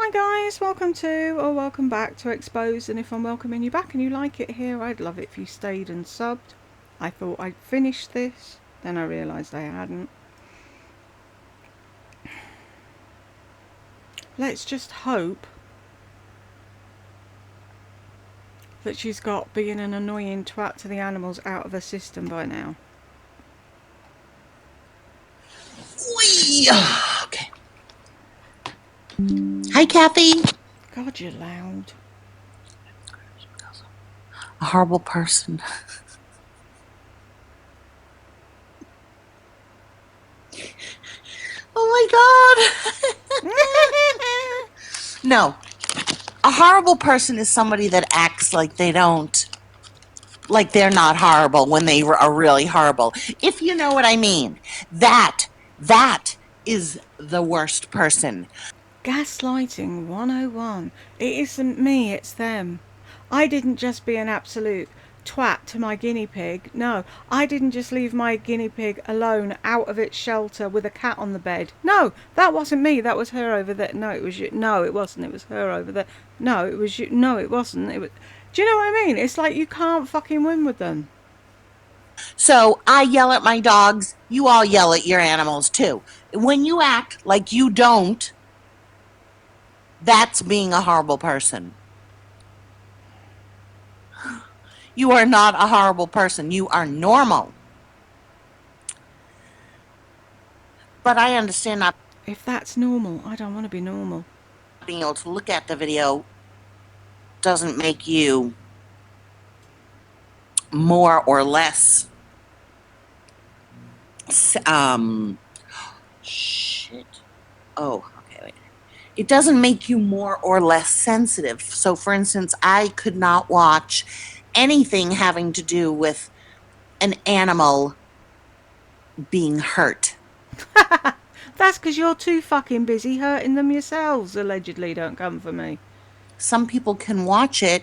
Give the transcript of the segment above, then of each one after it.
Hi guys, welcome to or welcome back to Exposed, and if I'm welcoming you back and you like it here, I'd love it if you stayed and subbed. I thought I'd finished this, then I realised I hadn't. Let's just hope that she's got being an annoying twat to the animals out of her system by now. Whee! Okay. Hi, Kathy. God, you're loud. A horrible person. Oh my God. No. A horrible person is somebody that acts like they're not horrible when they are really horrible. If you know what I mean. That is the worst person. Gaslighting 101. It isn't me, it's them. I didn't just be an absolute twat to my guinea pig. No, I didn't just leave my guinea pig alone out of its shelter with a cat on the bed. No, that wasn't me. That was her over there. No, it was you. No, it wasn't. It was her over there. No, it was you. No, it wasn't. It was. Do you know what I mean? It's like you can't fucking win with them. So I yell at my dogs. You all yell at your animals too. When you act like you don't, that's being a horrible person. You are not a horrible person. You are normal. But I understand not If that's normal, I don't want to be normal. being able to look at the video doesn't make you more or less shit. Oh, okay, wait. It doesn't make you more or less sensitive. So for instance, I could not watch anything having to do with an animal being hurt. That's because you're too fucking busy hurting them yourselves, allegedly. Don't come for me. Some people can watch it,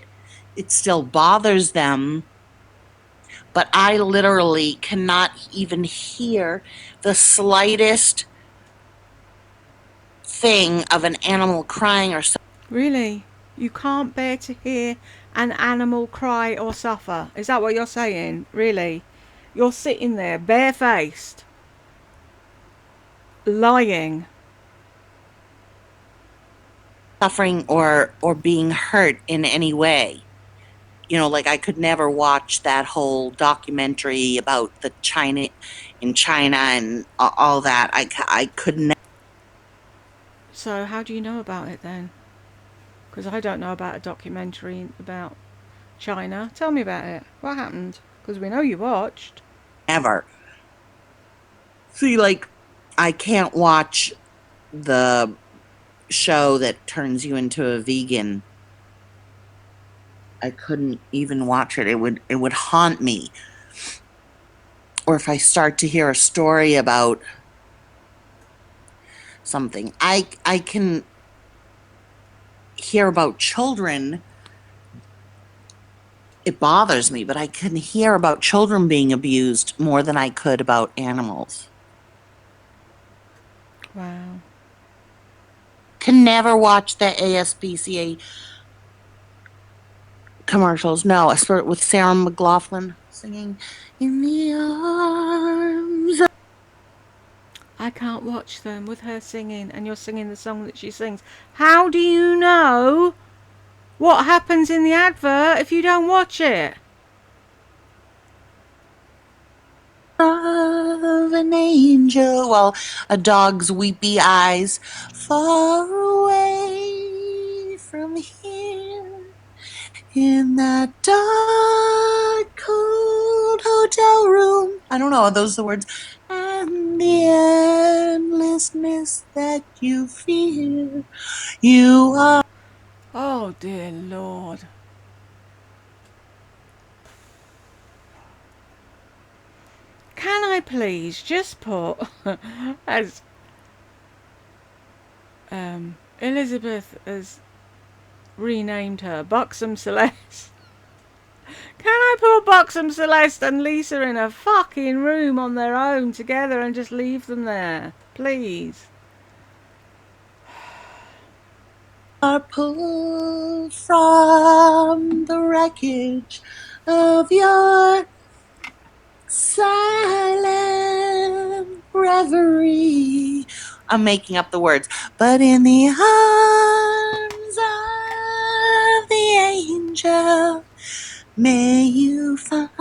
it still bothers them, but I literally cannot even hear the slightest thing of an animal crying or something. Really? You can't bear to hear an animal cry or suffer? Is that what you're saying? Really? You're sitting there barefaced, lying. Suffering or being hurt in any way. You know, like I could never watch that whole documentary about the China and all that. I couldn't. So how do you know about it then? Because I don't know about a documentary about China. Tell me about it. What happened? Because we know you watched. Ever see, like, I can't watch the show that turns you into a vegan. I couldn't even watch it. It would haunt me. Or if I start to hear a story about something, I can hear about children. It bothers me, but I can hear about children being abused more than I could about animals. Wow. Can never watch the ASPCA commercials. No, I start with Sarah McLachlan singing "In the Arms." I can't watch them with her singing and you're singing the song that she sings. How do you know what happens in the advert if you don't watch it? Of an angel, well, a dog's weepy eyes, far away from here, in that dark, cold hotel room. I don't know, are those the words? And the endlessness that you feel, you are. Oh dear Lord. Can I please just put as Elizabeth has renamed her Buxom Celeste? Can I put Buxom Celeste and Lisa in a fucking room on their own together and just leave them there? Please. are pulled from the wreckage of your silent reverie. I'm making up the words, but in the arms of the angel, may you find.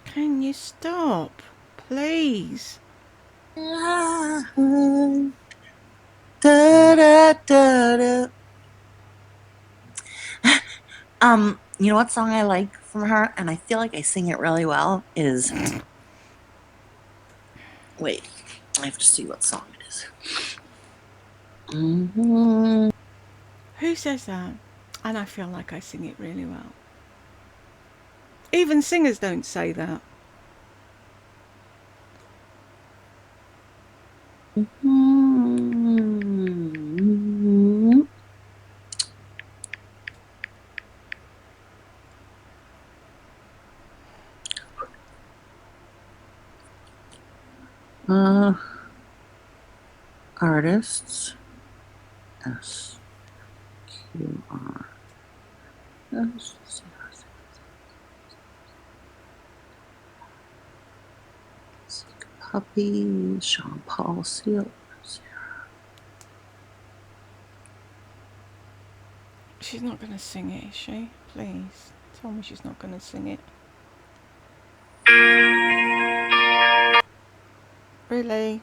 Can you stop, please? Da, da, da, da. You know what song I like from her, and I feel like I sing it really well, is wait, I have to see what song it is. Mm-hmm. Who says that? And I feel like I sing it really well. Even singers don't say that. Mm-hmm. Uh, Artists SQR. Puppy, Sean Paul Seal. She's not going to sing it, is she? Please. Tell me she's not going to sing it. Really?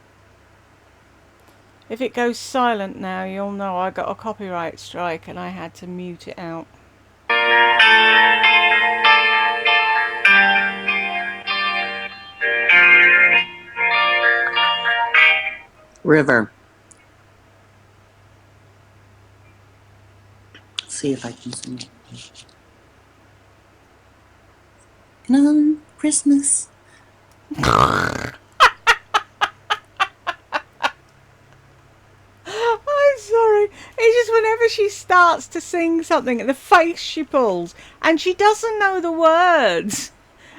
If it goes silent now, you'll know I got a copyright strike and I had to mute it out. River. Let's see if I can sing it. And on Christmas. I'm sorry. It's just whenever she starts to sing something, the face she pulls, and she doesn't know the words.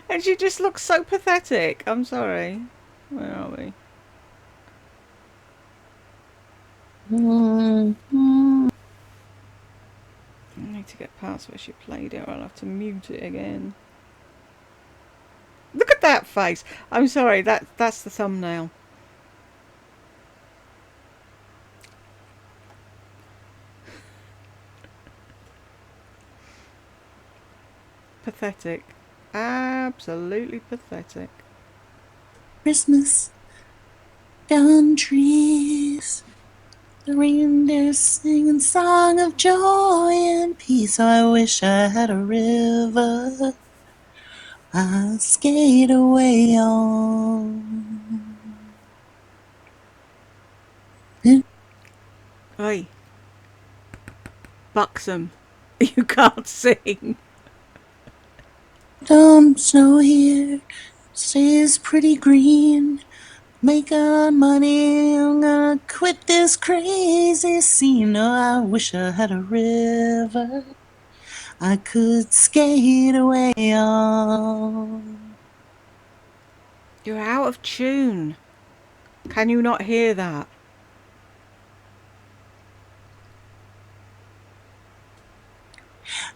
And she just looks so pathetic. I'm sorry. Where are we? Mm-hmm. I need to get past where she played it or I'll have to mute it again. Look at that face. I'm sorry, that's the thumbnail. Pathetic. Absolutely pathetic. Christmas. Down trees. The reindeer singing song of joy and peace. So I wish I had a river I skate away on. Oi. Buxom. You can't sing. Don't snow here, stays pretty green. Making money, I'm gonna quit this crazy scene. Oh, I wish I had a river I could skate away on. You're out of tune. Can you not hear that?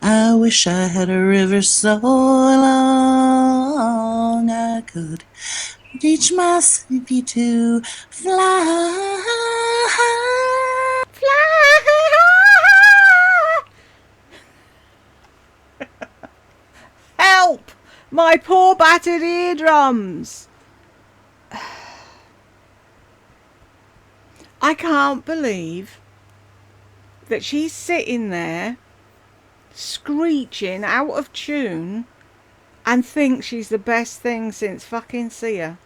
I wish I had a river so long I could teach my sleepy to fly. Fly! Help! My poor battered eardrums! I can't believe that she's sitting there screeching out of tune and thinks she's the best thing since fucking Sia.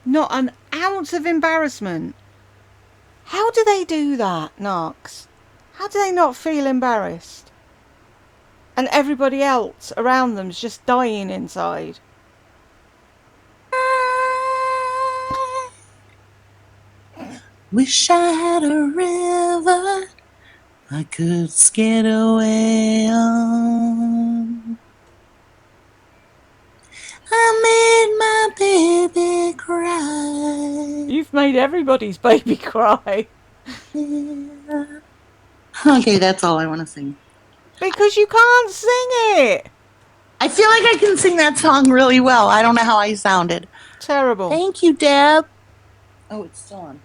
Not an ounce of embarrassment. How do they do that, Narcs? How do they not feel embarrassed? And everybody else around them's just dying inside. Wish I had a river I could skate away on. I made my baby cry. You've made everybody's baby cry. Yeah. Okay, that's all I want to sing. Because you can't sing it. I feel like I can sing that song really well. I don't know how I sounded. Terrible. Thank you, Deb. Oh, it's still on.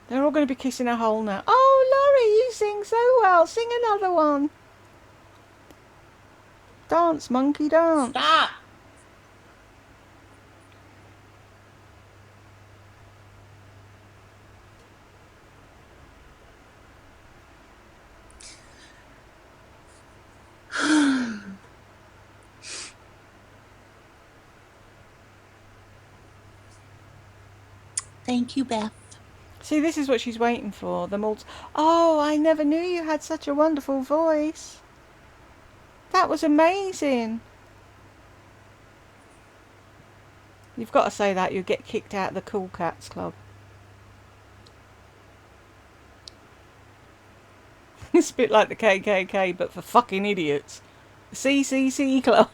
They're all going to be kissing a hole now. Oh, Laurie, you sing so well. Sing another one. Dance, monkey, dance. Stop. Thank you, Beth. See, this is what she's waiting for. The malts. Oh, I never knew you had such a wonderful voice. That was amazing. You've got to say that. You'll get kicked out of the Cool Cats Club. It's a bit like the KKK, but for fucking idiots. CCC Club.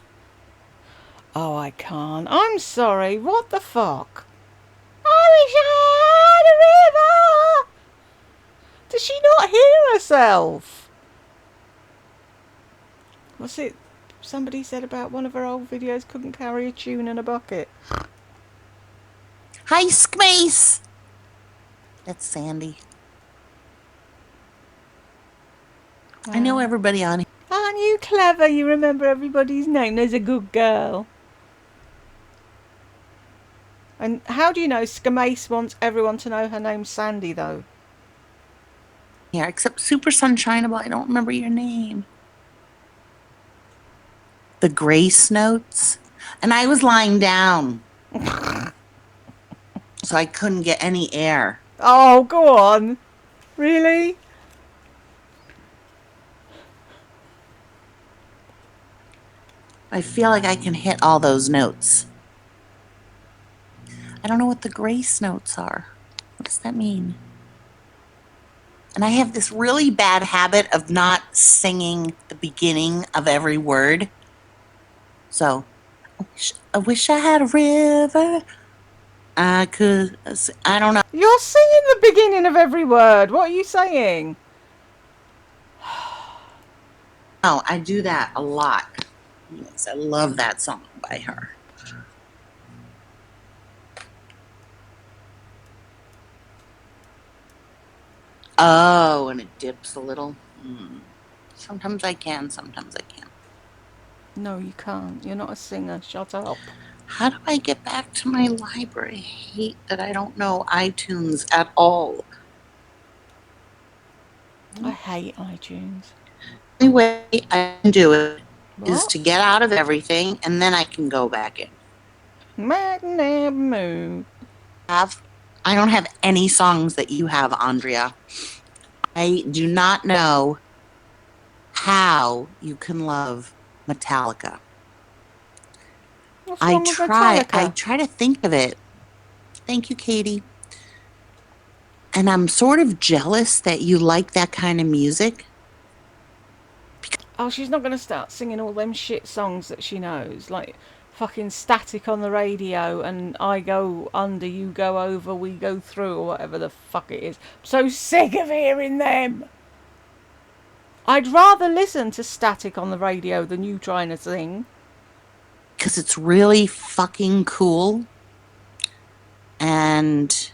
Oh, I can't. I'm sorry. What the fuck? I wish I had a river. Does she not hear herself? What's it? Somebody said about one of her old videos couldn't carry a tune in a bucket. Hi, Skmace. That's Sandy. I know everybody on here. Aren't you clever? You remember everybody's name. There's a good girl. And how do you know Skamace wants everyone to know her name's Sandy, though? Here, except Super Sunshineable. I don't remember your name. The Grace Notes. And I was lying down. So I couldn't get any air. Oh, go on. Really? I feel like I can hit all those notes. I don't know what the Grace Notes are. What does that mean? And I have this really bad habit of not singing the beginning of every word. So, I wish I had a river. I don't know. You're singing the beginning of every word. What are you saying? Oh, I do that a lot. Yes, I love that song by her. Oh, and it dips a little. Sometimes I can, sometimes I can't. No, you can't. You're not a singer. Shut up. How do I get back to my library? I hate that I don't know iTunes at all. I hate iTunes. The only way I can do it is What? to get out of everything and then I can go back in. Moo. I don't have any songs that you have, Andrea. I do not know how you can love Metallica. What's wrong with Metallica? I try to think of it. Thank you, Katie. And I'm sort of jealous that you like that kind of music. Oh, she's not going to start singing all them shit songs that she knows. Like fucking Static on the Radio and I Go Under, You Go Over, We Go Through, or whatever the fuck it is. I'm so sick of hearing them. I'd rather listen to Static on the Radio than you trying to sing. Because it's really fucking cool. And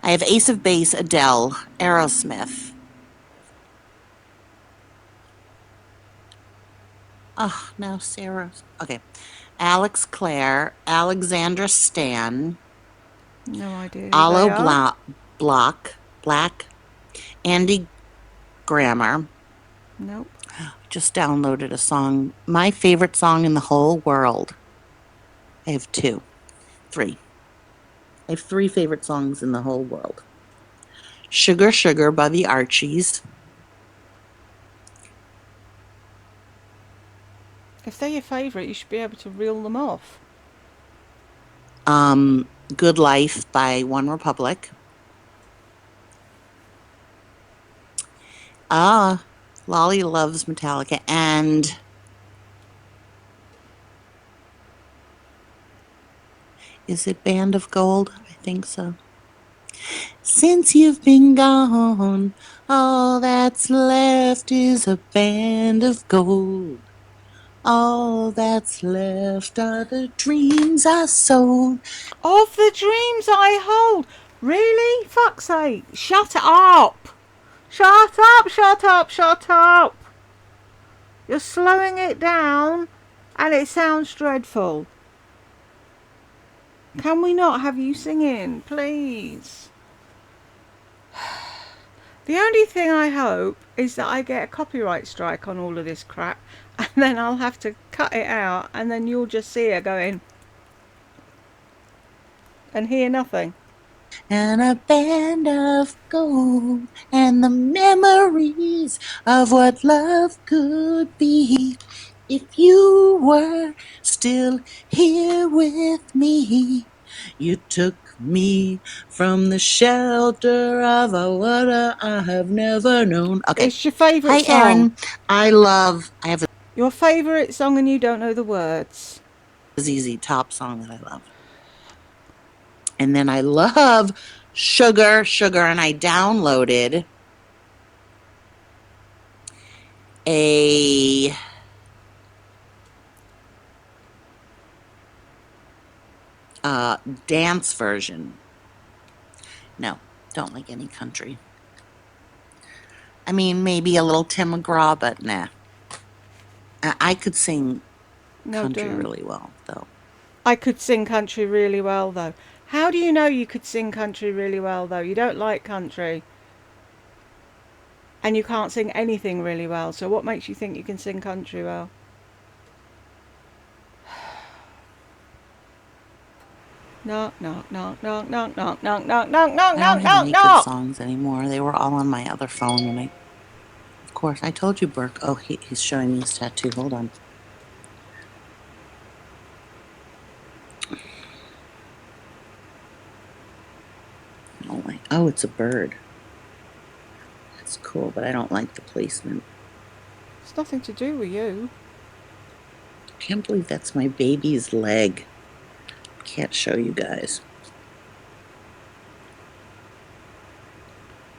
I have Ace of Base, Adele, Aerosmith. Oh, no, Sarah. Okay. Alex Clare, Alexandra Stan, No idea who Aloe they are. Black, Andy Grammer. Nope. Just downloaded a song. My favorite song in the whole world. I have three. I have three favorite songs in the whole world. Sugar Sugar by the Archies. If they're your favourite, you should be able to reel them off. Good Life by One Republic. Lolly loves Metallica. And is it Band of Gold? I think so. Since you've been gone, all that's left is a band of gold. All that's left are the dreams I sold. Of the dreams I hold. Really? Fuck's sake. Shut up. Shut up, shut up, shut up. You're slowing it down and it sounds dreadful. Can we not have you singing, please? The only thing I hope is that I get a copyright strike on all of this crap and then I'll have to cut it out and then you'll just see her going and hear nothing. And a band of gold, and the memories of what love could be. If you were still here with me, you took me from the shelter of a water I have never known. Okay. It's your favourite Hi, song. Erin. I have Your favourite song and you don't know the words. a ZZ Top song that I love. And then I love Sugar, and I downloaded a dance version. No, don't like any country. I mean, maybe a little Tim McGraw, but nah. I could sing country really well, though. I could sing country really well, though. How do you know you could sing country really well, though? You don't like country. And you can't sing anything really well. So what makes you think you can sing country well? Knock, knock, knock, knock, knock, knock, knock, knock, knock, knock, I knock, don't have knock, any knock. good songs anymore. They were all on my other phone, and of course, I told you, Burke. Oh, he's showing me his tattoo. Hold on. Oh, it's a bird. That's cool, but I don't like the placement. It's nothing to do with you. I can't believe that's my baby's leg. Can't show you guys.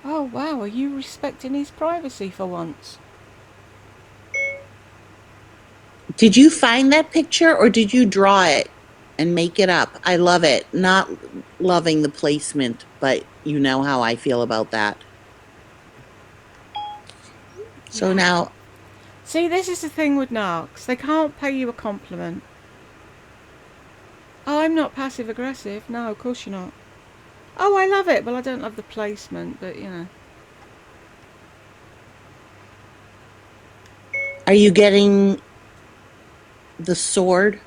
Oh, wow. Are you respecting his privacy for once? Did you find that picture or did you draw it and make it up? I love it. Not loving the placement, but you know how I feel about that. So now. See, this is the thing with narcs. They can't pay you a compliment. Oh, I'm not passive aggressive. No, of course you're not. Oh, I love it. Well, I don't love the placement, but you know. Are you getting the sword?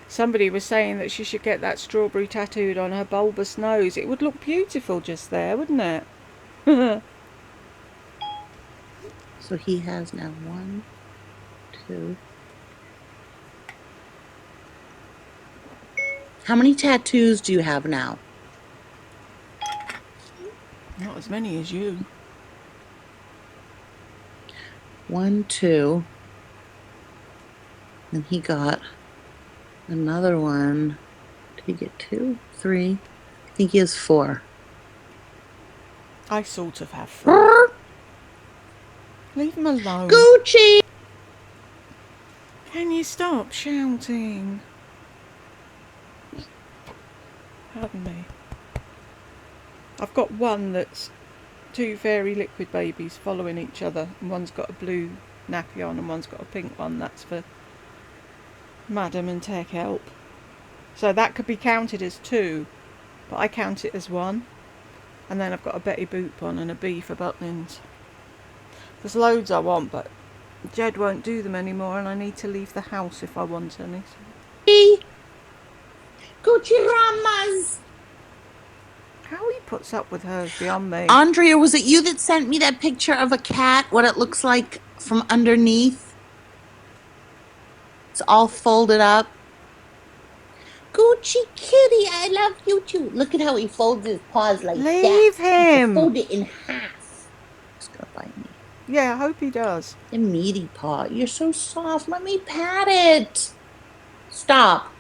Somebody was saying that she should get that strawberry tattooed on her bulbous nose. It would look beautiful just there, wouldn't it? So he has now 1, 2. How many tattoos do you have now? Not as many as you. 1, 2. Then he got another one. Did he get 2, 3? I think he has 4. I sort of have 3. Leave him alone. Gucci! Can you stop shouting? Pardon me. I've got one that's 2 fairy liquid babies following each other, and one's got a blue nappy on and one's got a pink one. That's for Madam and Tech Help. So that could be counted as 2, but I count it as 1. And then I've got a Betty Boop on and a B for Butlins. There's loads I want, but Jed won't do them anymore, and I need to leave the house if I want any. Gucci Ramas! How he puts up with hers beyond me. Andrea, was it you that sent me that picture of a cat, what it looks like from underneath? It's all folded up. Gucci kitty, I love you too. Look at how he folds his paws like that. Leave him! Fold it in half. He's gonna bite me. Yeah, I hope he does. The meaty paw. You're so soft. Let me pat it. Stop.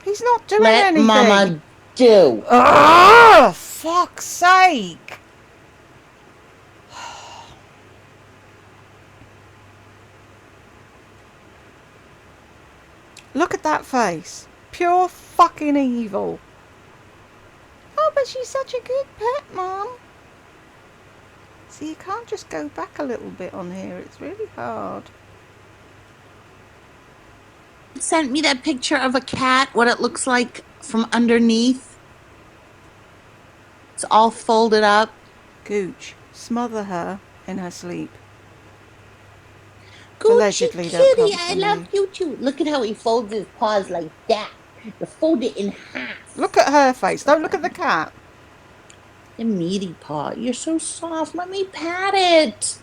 He's not doing Let anything. Mama do. Oh, fuck's sake. Look at that face. Pure fucking evil. Oh, but she's such a good pet, Mum. See, you can't just go back a little bit on here. It's really hard. Sent me that picture of a cat, what it looks like from underneath. It's all folded up. Gooch, smother her in her sleep. Gucci Allegedly, don't kitty, come I from love me. you too. Look at how he folds his paws like that. You fold it in half. Look at her face. Don't look at the cat. The meaty paw. You're so soft. Let me pat it.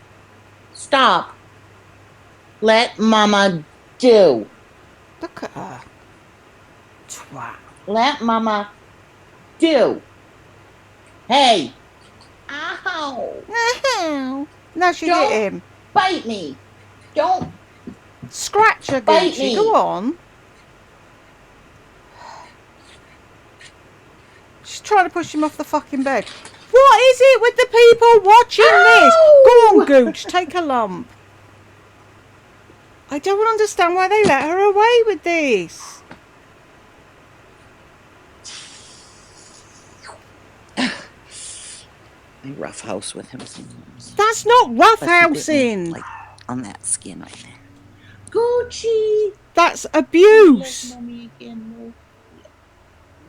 Stop. Let Mama do. Look at her. Twat. Let Mama do. Hey. Ow. Now she hit him. Bite me. Don't Scratch her, bite Gucci. me. Go on. She's trying to push him off the fucking bed. What is it with the people watching this? Go on, Gooch. Take a lump. I don't understand why they let her away with this. I roughhouse with him sometimes. That's not But he bit me, roughhousing. like on that skin right there. Gucci. That's abuse. Mommy again. No.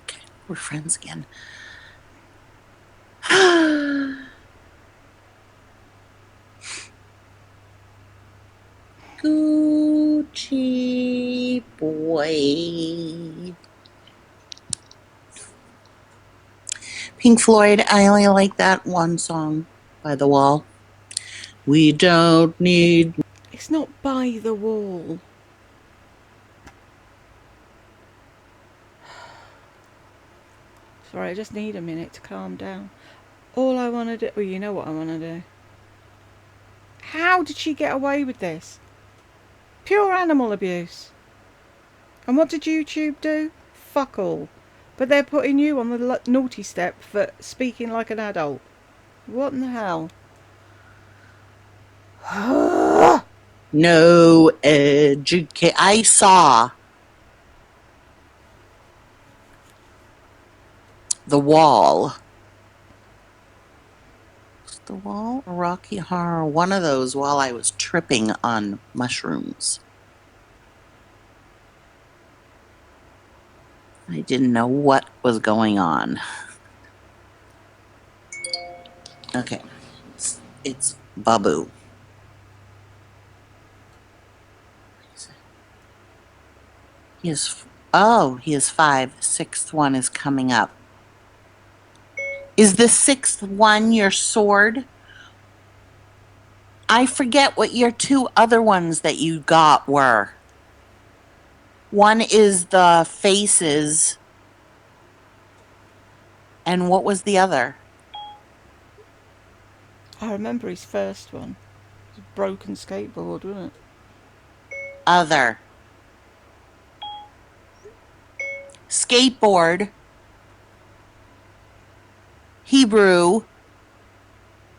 Okay, we're friends again. Gucci boy. Pink Floyd, I only like that one song by The Wall. We don't need. It's not by the wall. Sorry, I just need a minute to calm down. All I want to do... Well, you know what I want to do. How did she get away with this? Pure animal abuse. And what did YouTube do? Fuck all. But they're putting you on the naughty step for speaking like an adult. What in the hell? No education. I saw The Wall. Was The Wall or Rocky Horror? One of those while I was tripping on mushrooms. I didn't know what was going on. Okay. It's Babu. He is 5. Sixth one is coming up. Is the sixth one your sword? I forget what your two other ones that you got were. One is the faces. And what was the other? I remember his first one. It was a broken skateboard, wasn't it? Other. Skateboard. Hebrew,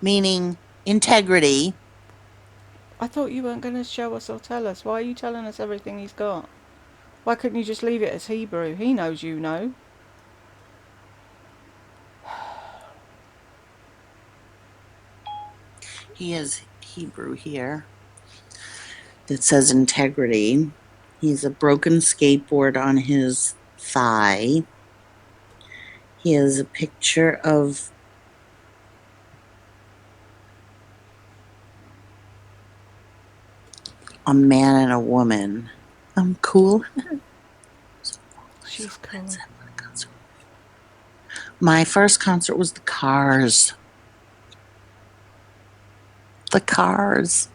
meaning integrity. I thought you weren't going to show us or tell us. Why are you telling us everything he's got? Why couldn't you just leave it as Hebrew? He knows you know. He has Hebrew here that says integrity. He has a broken skateboard on his thigh. He has a picture of a man and a woman. I'm cool. She's cool. My first concert was the Cars. The Cars.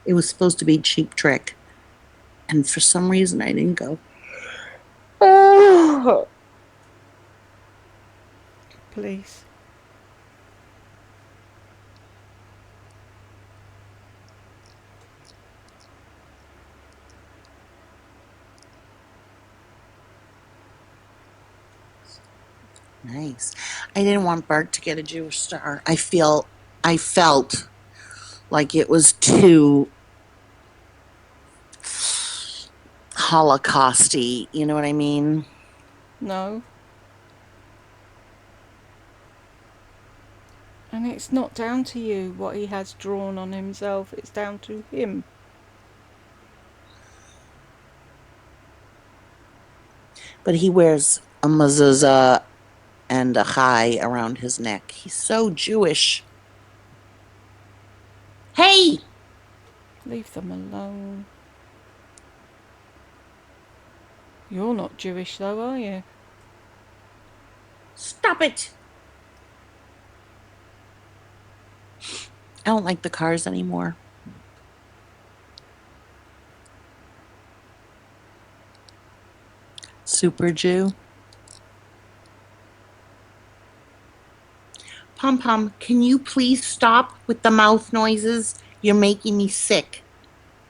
It was supposed to be Cheap Trick. And for some reason, I didn't go. Please. Nice. I didn't want Bert to get a Jewish star. I felt like it was too Holocausty. You know what I mean? No. And it's not down to you what he has drawn on himself, it's down to him. But he wears a mezuzah and a chai around his neck. He's so Jewish. Hey, Leave them alone. You're not Jewish though, are you? stop it. I don't like the cars anymore. Super Jew. Pom Pom, can you please stop with the mouth noises? You're making me sick.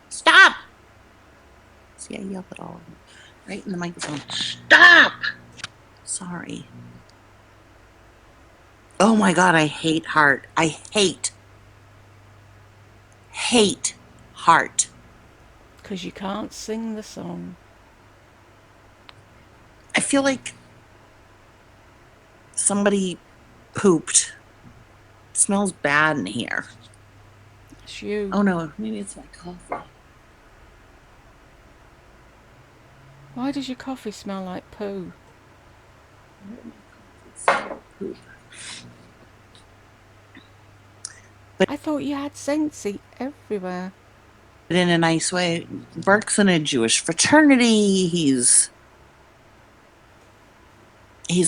Stop! See, I yelled at all of them. Right in the microphone. Stop! Sorry. Oh my God, I hate Heart. I hate Heart. Because you can't sing the song. I feel like somebody pooped. It smells bad in here. It's you. Oh no, maybe it's my coffee. Why does your coffee smell like poo? Poop. I thought you had Scentsy everywhere. But in a nice way. Burke's in a Jewish fraternity. He's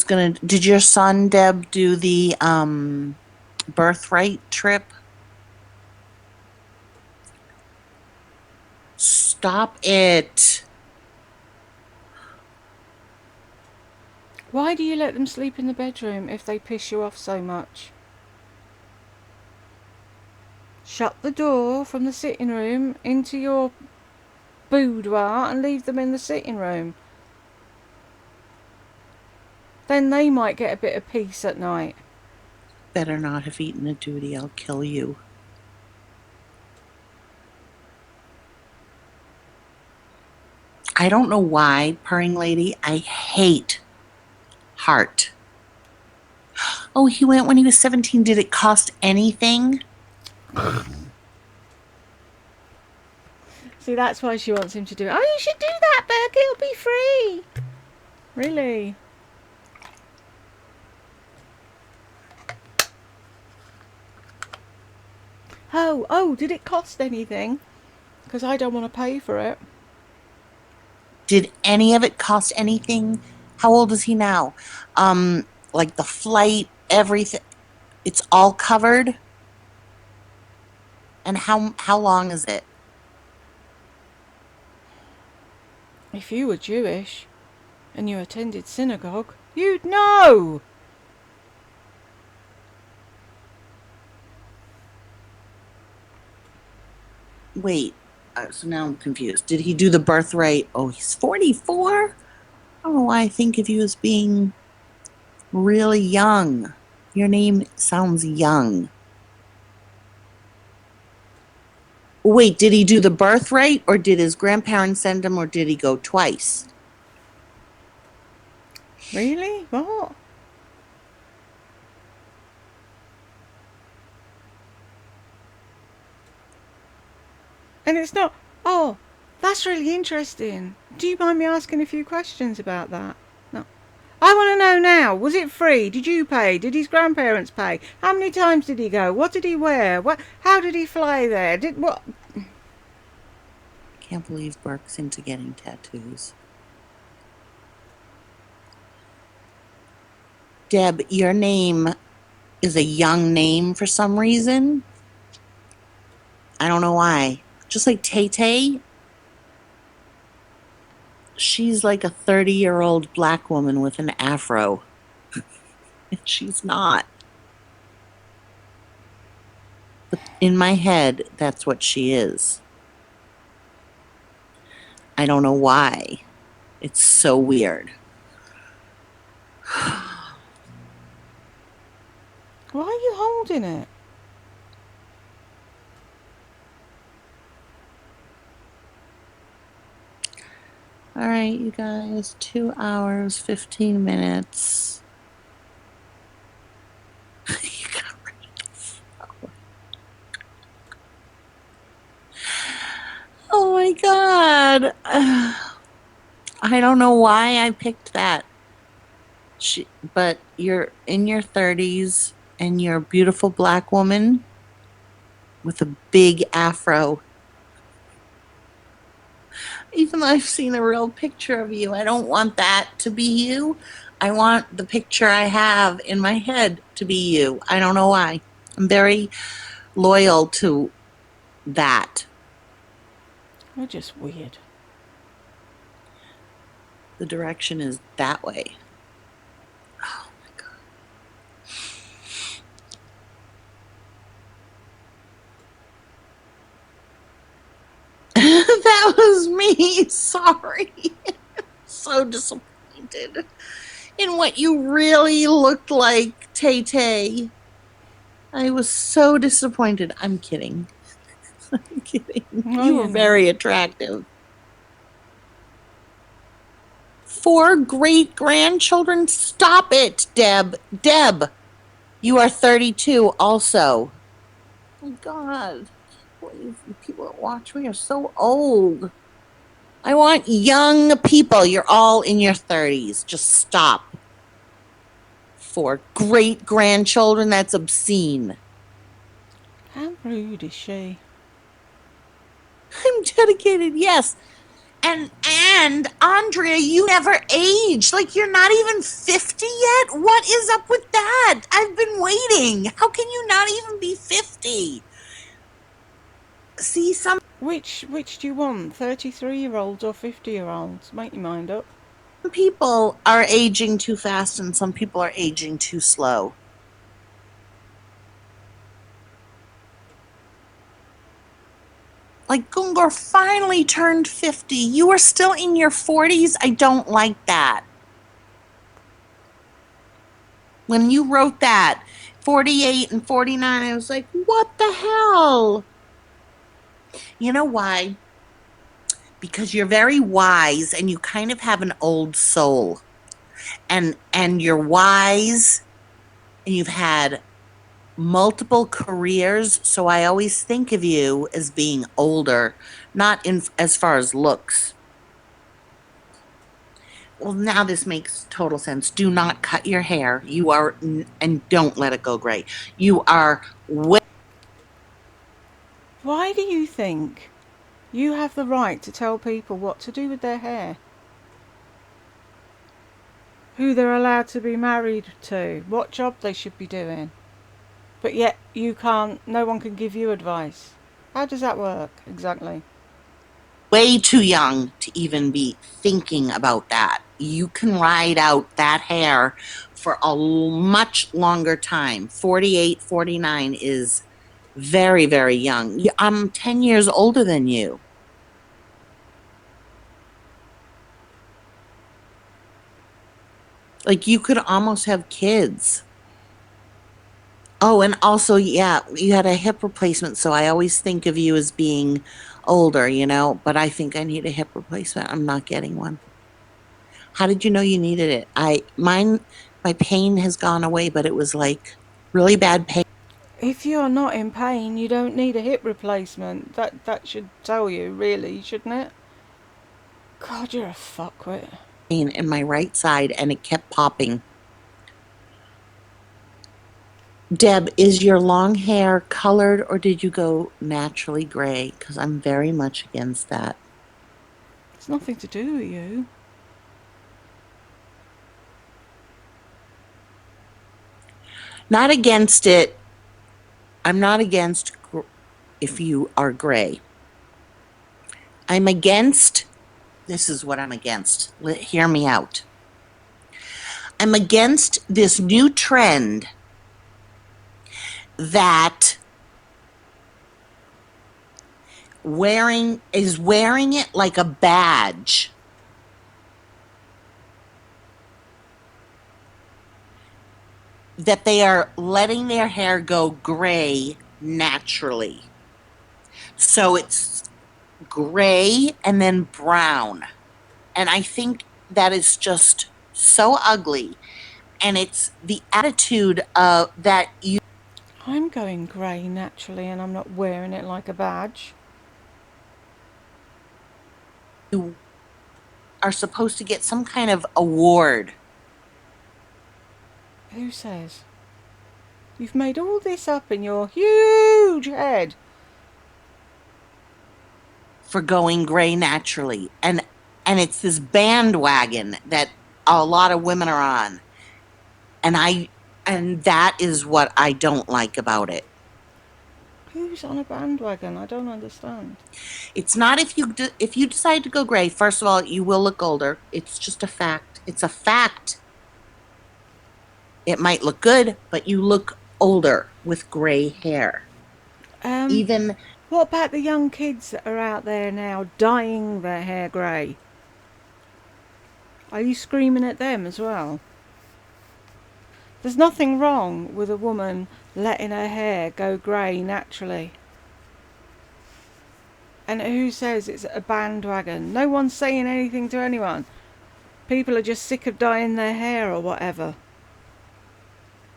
gonna. Did your son Deb do the birthright trip? Stop it. Why do you let them sleep in the bedroom if they piss you off so much? Shut the door from the sitting room into your boudoir and leave them in the sitting room. Then they might get a bit of peace at night. Better not have eaten a duty. I'll kill you. I don't know why, purring lady. I hate Heart. Oh, he went when he was 17. Did it cost anything? See, that's why she wants him to do it. Oh, you should do that, Berg. It'll be free. Really? Oh, did it cost anything? Because I don't want to pay for it. Did any of it cost anything? How old is he now? Like the flight, everything. It's all covered. And how long is it? If you were Jewish and you attended synagogue, you'd know. Wait. So now I'm confused. Did he do the birthright? Oh, he's 44? I don't know why I think of you as being really young. Your name sounds young. Wait, did he do the birthright or did his grandparents send him or did he go twice? Really? What? And it's not. Oh, that's really interesting. Do you mind me asking a few questions about that? No. I want to know now. Was it free? Did you pay? Did his grandparents pay? How many times did he go? What did he wear? What? How did he fly there? Did what? Can't believe Burke's into getting tattoos. Deb, your name is a young name for some reason. I don't know why. Just like Tay Tay, she's like a 30-year-old black woman with an afro. And she's not. But in my head, that's what she is. I don't know why. It's so weird. Why are you holding it? All right, you guys, 2 hours, 15 minutes. You got rid of the flower. Oh my God. I don't know why I picked that. But you're in your 30s and you're a beautiful black woman with a big afro. Even though I've seen a real picture of you, I don't want that to be you. I want the picture I have in my head to be you. I don't know why. I'm very loyal to that. You're just weird. The direction is that way. Oh my God. That was me. Sorry. So disappointed in what you really looked like, Tay Tay. I was so disappointed. I'm kidding. I'm kidding. No, You you're were not. very attractive. 4 great grandchildren? Stop it, Deb. Deb, you are 32 also. Oh my God. I can't believe people that watch me are so old. I want young people. You're all in your 30s. Just stop. 4 great grandchildren? That's obscene. How rude is she? I'm dedicated, yes. And Andrea, you never aged. Like you're not even 50 yet? What is up with that? I've been waiting. How can you not even be 50? See, some Which do you want? 33-year-olds or 50-year-olds? Make your mind up. people are aging too fast and some people are aging too slow. Like Gungar finally turned 50. You are still in your 40s. I don't like that. When you wrote that, 48 and 49, I was like, what the hell? You know why? Because you're very wise and you kind of have an old soul. And you're wise and you've had multiple careers, so I always think of you as being older, not in as far as looks. Well, now this makes total sense. Do not cut your hair. You are, and don't let it go gray. You are way. Why do you think you have the right to tell people what to do with their hair? Who they're allowed to be married to? What job they should be doing? But yet you can't, no one can give you advice. How does that work exactly? Way too young to even be thinking about that. You can ride out that hair for a much longer time. 48, 49 is very, very young. I'm 10 years older than you. Like you could almost have kids. Oh, and also, yeah, you had a hip replacement, so I always think of you as being older, but I think I need a hip replacement. I'm not getting one. How did you know you needed it? My pain has gone away, but it was like really bad pain, If you're not in pain, you don't need a hip replacement. That should tell you, really, shouldn't it? God, you're a fuckwit. in my right side, and it kept popping. Deb, is your long hair colored or did you go naturally gray? Because I'm very much against that. It's nothing to do with you. Not against it. I'm not against if you are gray. I'm against, this is what I'm against. Hear me out. I'm against this new trend that wearing it like a badge. that they are letting their hair go gray naturally. So it's gray and then brown. And I think that is just so ugly. And it's the attitude of that I'm going grey naturally and I'm not wearing it like a badge. you are supposed to get some kind of award Who says? You've made all this up in your huge head. for going gray naturally. And it's this bandwagon that a lot of women are on. And I and that is what I don't like about it. Who's on a bandwagon? I don't understand. It's not if you decide to go gray, first of all, you will look older. It's just a fact. It's a fact. It might look good, but you look older with gray hair. Um, Even what about the young kids that are out there now dyeing their hair grey? Are you screaming at them as well? There's nothing wrong with a woman letting her hair go grey naturally. And who says it's a bandwagon? No one's saying anything to anyone. People are just sick of dyeing their hair or whatever.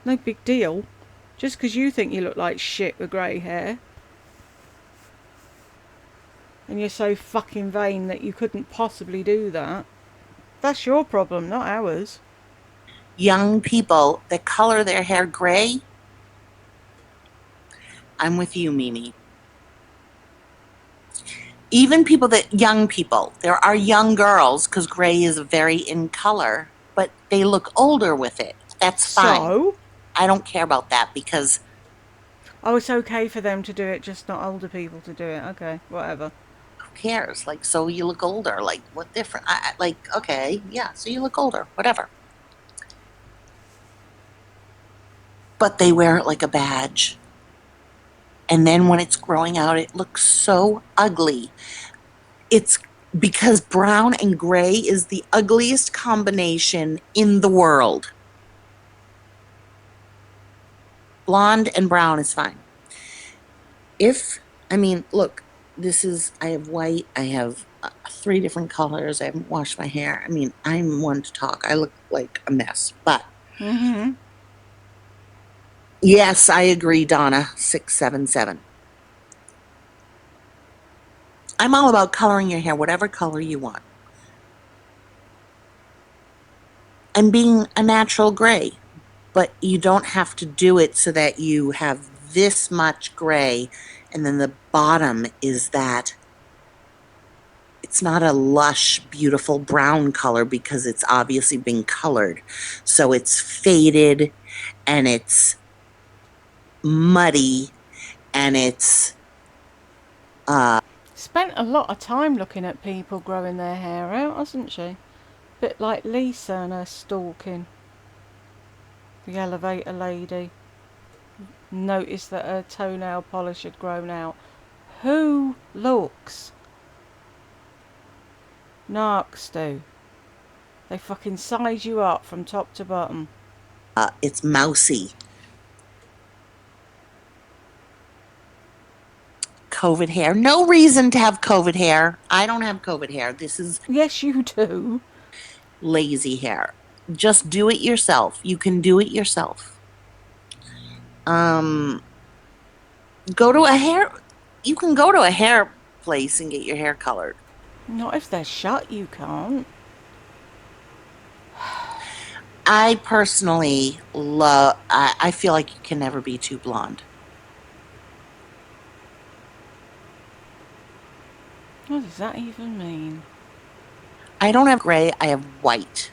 No big deal. Just 'cause you think you look like shit with grey hair. And you're so fucking vain that you couldn't possibly do that. That's your problem, not ours. young people that color their hair gray, I'm with you, Mimi. Even young people, there are young girls because gray is very in color, but they look older with it. That's fine. So, I don't care about that because oh, it's okay for them to do it, just not older people to do it. Okay, whatever. who cares? Like, so you look older. Like, what different? Like, okay, yeah, so you look older, whatever. But they wear it like a badge. And then when it's growing out, it looks so ugly. It's because brown and gray is the ugliest combination in the world. Blonde and brown is fine. I mean, look, I have white, I have three different colors. I haven't washed my hair. I mean, I'm one to talk. I look like a mess. But Mm-hmm. yes, I agree, Donna, 677. I'm all about coloring your hair, whatever color you want. And being a natural gray. But you don't have to do it so that you have this much gray and then the bottom is that it's not a lush, beautiful brown color because it's obviously been colored. So it's faded and it's muddy and it's Spent a lot of time looking at people growing their hair out, hasn't she? Bit like Lisa and her stalking. The elevator lady noticed that her toenail polish had grown out. Who looks? Narcs do. They fucking size you up from top to bottom. it's mousy. COVID hair. No reason to have COVID hair. I don't have COVID hair. This is Yes, you do. lazy hair. Just do it yourself. You can do it yourself. Um, go to a hair. You can go to a hair place and get your hair colored. Not if they're shut, you can't. I personally love. I feel like you can never be too blonde. What does that even mean? I don't have gray. I have white.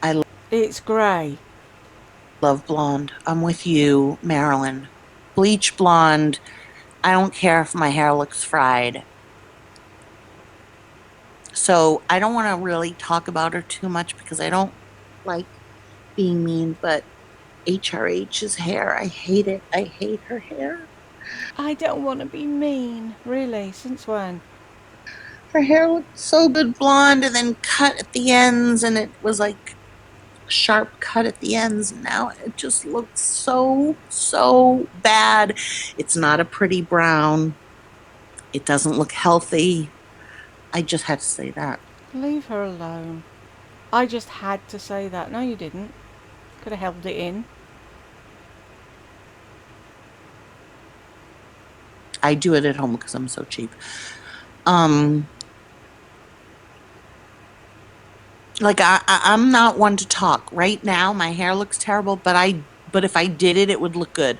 I It's grey. love blonde. I'm with you, Marilyn. Bleach blonde. I don't care if my hair looks fried. So I don't want to really talk about her too much because I don't like being mean, but HRH's hair, I hate it. I hate her hair. I don't want to be mean. Really? Since when? Her hair looked so good blonde and then cut at the ends, and it was like sharp cut at the ends. Now it just looks so bad. It's not a pretty brown. It doesn't look healthy. I just had to say that. Leave her alone. I just had to say that. No, you didn't. Could have held it in. I do it at home because I'm so cheap. Um, like I'm not one to talk. Right now, my hair looks terrible, but if I did it, it would look good.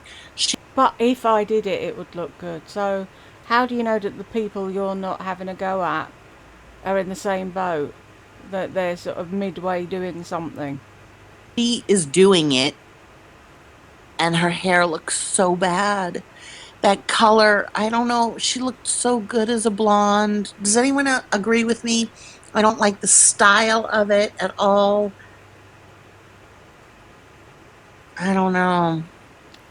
But if I did it, it would look good. So, how do you know that the people you're not having a go at are in the same boat? That they're sort of midway doing something? She is doing it, and her hair looks so bad. That color, I don't know. She looked so good as a blonde. Does anyone agree with me? I don't like the style of it at all. I don't know.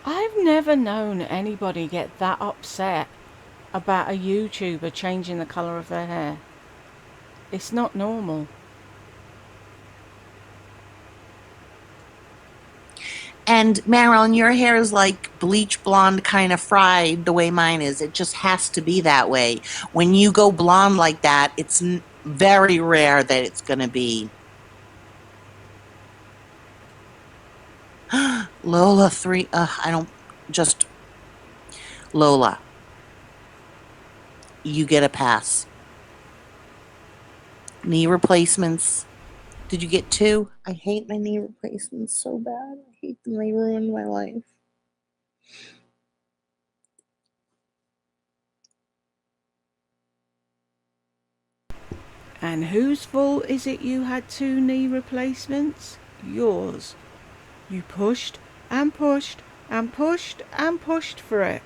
I've never known anybody get that upset about a YouTuber changing the colour of their hair. It's not normal. And Marilyn, your hair is like bleach blonde, kind of fried the way mine is. It just has to be that way. When you go blonde like that, it's very rare that it's going to be Lola 3. I don't just Lola. You get a pass. Knee replacements. Did you get two? I hate my knee replacements so bad. I hate them. They ruined my life. And whose fault is it you had 2 knee replacements? Yours. You pushed and pushed and pushed and pushed for it.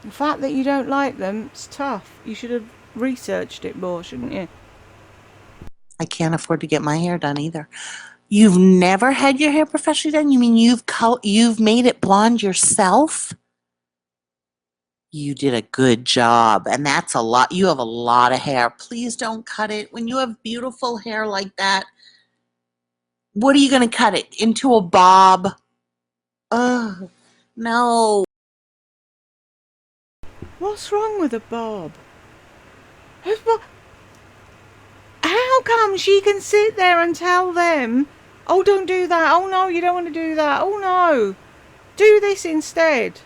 The fact that you don't like them, it's tough. You should have researched it more, shouldn't you? I can't afford to get my hair done either. You've never had your hair professionally done? You mean you've made it blonde yourself? You did a good job, and that's a lot. You have a lot of hair. Please don't cut it. When you have beautiful hair like that, what are you going to cut it into a bob? Ugh, no. What's wrong with a bob? How come she can sit there and tell them, oh, don't do that. Oh, no, you don't want to do that. Oh, no. Do this instead.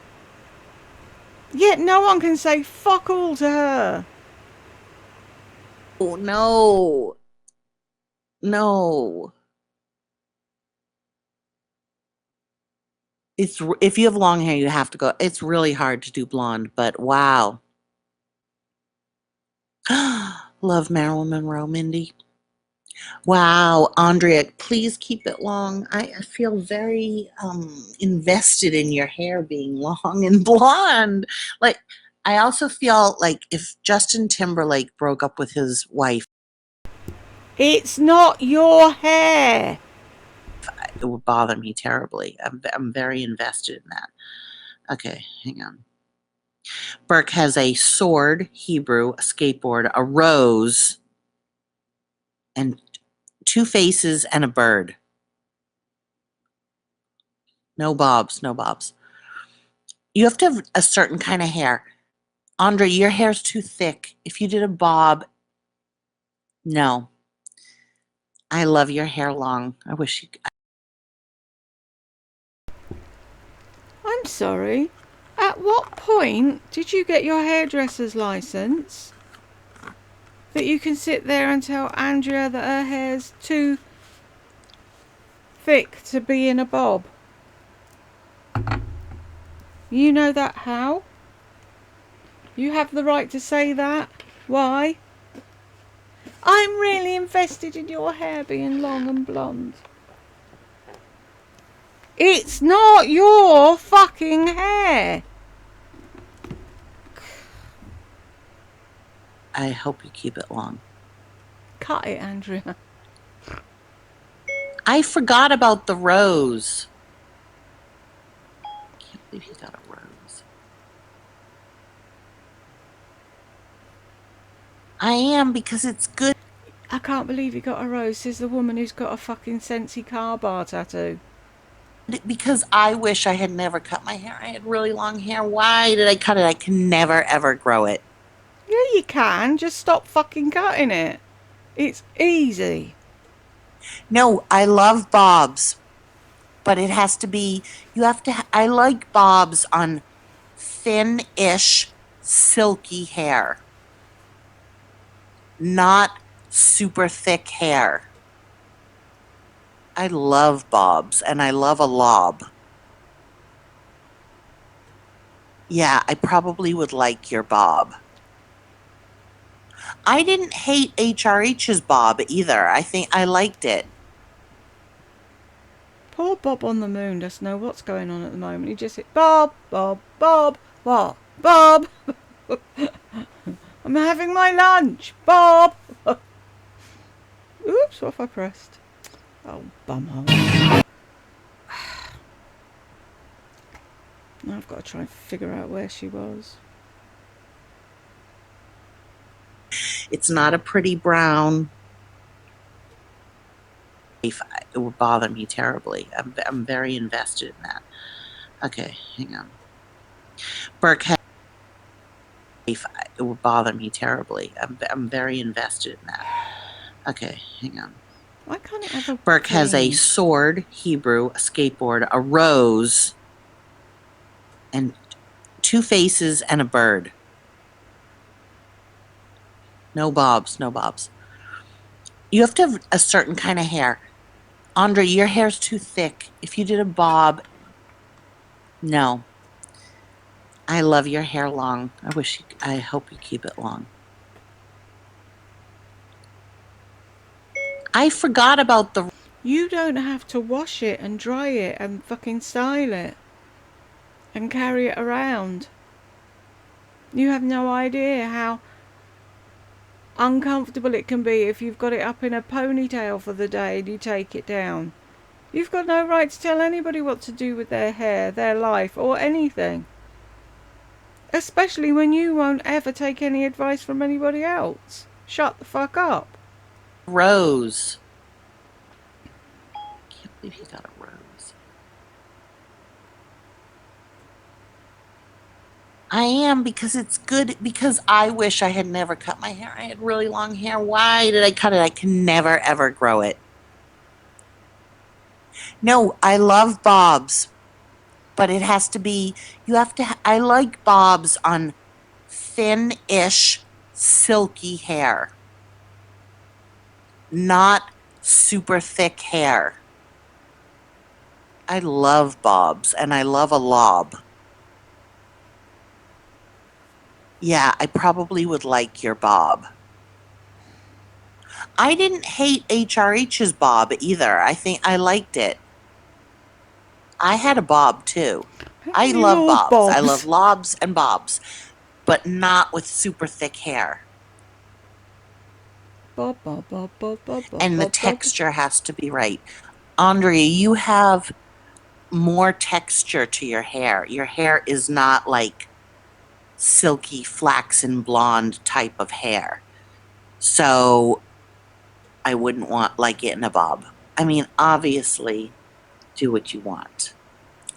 Yet no one can say fuck all to her. Oh, no. No. It's if you have long hair, you have to go. It's really hard to do blonde, but wow. Love Marilyn Monroe, Mindy. Wow, Andrea, please keep it long. I feel very invested in your hair being long and blonde. Like, I also feel like if Justin Timberlake broke up with his wife, It's not your hair. it would bother me terribly. I'm very invested in that. Okay, hang on. Burke has a sword, Hebrew, a skateboard, a rose, and two faces and a bird. No bobs, no bobs. You have to have a certain kind of hair. Andre, your hair's too thick. If you did a bob, no. I love your hair long. I wish you. I'm sorry. At what point did you get your hairdresser's license that you can sit there and tell Andrea that her hair's too thick to be in a bob? You know that how? You have the right to say that. Why? I'm really invested in your hair being long and blonde. It's not your fucking hair. I hope you keep it long. Cut it, Andrea. I forgot about the rose. Can't believe you got a rose. I am because it's good. I can't believe you got a rose. Says the woman who's got a fucking Sensi car bar tattoo. Because I wish I had never cut my hair. I had really long hair. Why did I cut it? I can never ever grow it. Yeah, you can. Just stop fucking cutting it. It's easy. No, I love bobs, but it has to be, you have to, I like bobs on thin-ish, silky hair, not super thick hair. I love bobs and I love a lob. Yeah, I probably would like your bob. I didn't hate HRH's bob either. I think I liked it. Poor Bob on the moon doesn't know what's going on at the moment. He just hit Bob, Bob, Bob, Bob, Bob. I'm having my lunch, Bob. Oops, what have I pressed? Oh, bumhole. Now I've got to try and figure out where she was. It's not a pretty brown. It would bother me terribly. I'm very invested in that. Okay, hang on. Burke has. It would bother me terribly. I'm very invested in that. Okay, hang on. Why can't it have a Burke has a green? sword, Hebrew, a skateboard, a rose, and two faces and a bird. No bobs, no bobs. You have to have a certain kind of hair. Andre, your hair's too thick. If you did a bob, no. I love your hair long. I hope you keep it long. I forgot about the. You don't have to wash it and dry it and fucking style it and carry it around. You have no idea how uncomfortable it can be if you've got it up in a ponytail for the day and you take it down. You've got no right to tell anybody what to do with their hair, their life, or anything. Especially when you won't ever take any advice from anybody else. Shut the fuck up. Rose. I can't believe you got a rose. I am, because it's good, because I wish I had never cut my hair. I had really long hair. Why did I cut it? I can never ever grow it. No, I love bobs, but it has to be, you have to, I like bobs on thin-ish, silky hair, not super thick hair. I love bobs and I love a lob. Yeah, I probably would like your bob. I didn't hate HRH's bob either. I think I liked it. I had a bob too. I love Your bobs. I bobs. love lobs and bobs, but not with super thick hair. Bob, bob, bob, bob, bob, bob, And the bob, bob. texture has to be right. Andrea, you have more texture to your hair. Your hair is not like silky flaxen blonde type of hair. So I wouldn't want like it in a bob. I mean, obviously, do what you want.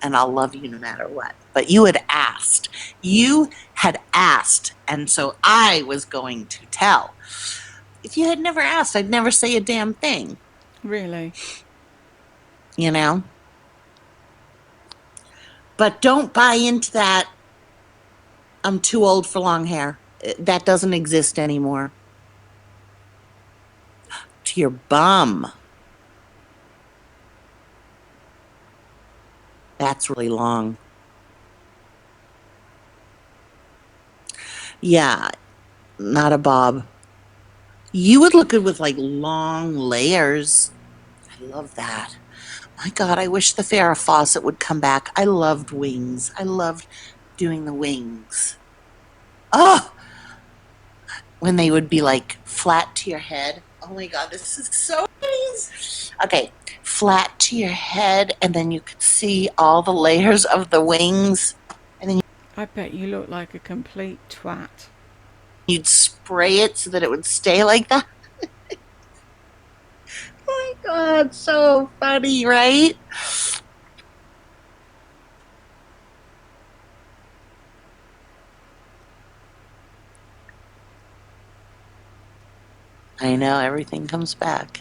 And I'll love you no matter what. But you had asked. You had asked. And so I was going to tell. If you had never asked, I'd never say a damn thing. Really? You know? But don't buy into that I'm too old for long hair. That doesn't exist anymore. To your bum. That's really long. Yeah, not a bob. You would look good with like long layers. I love that. My God, I wish the Farrah Fawcett would come back. I loved wings. I loved doing the wings. Oh, when they would be like flat to your head. Oh my God, this is so nice. Okay, flat to your head, and then you could see all the layers of the wings. And then I bet you look like a complete twat. you'd spray it so that it would stay like that. God, so funny, right? I know, everything comes back.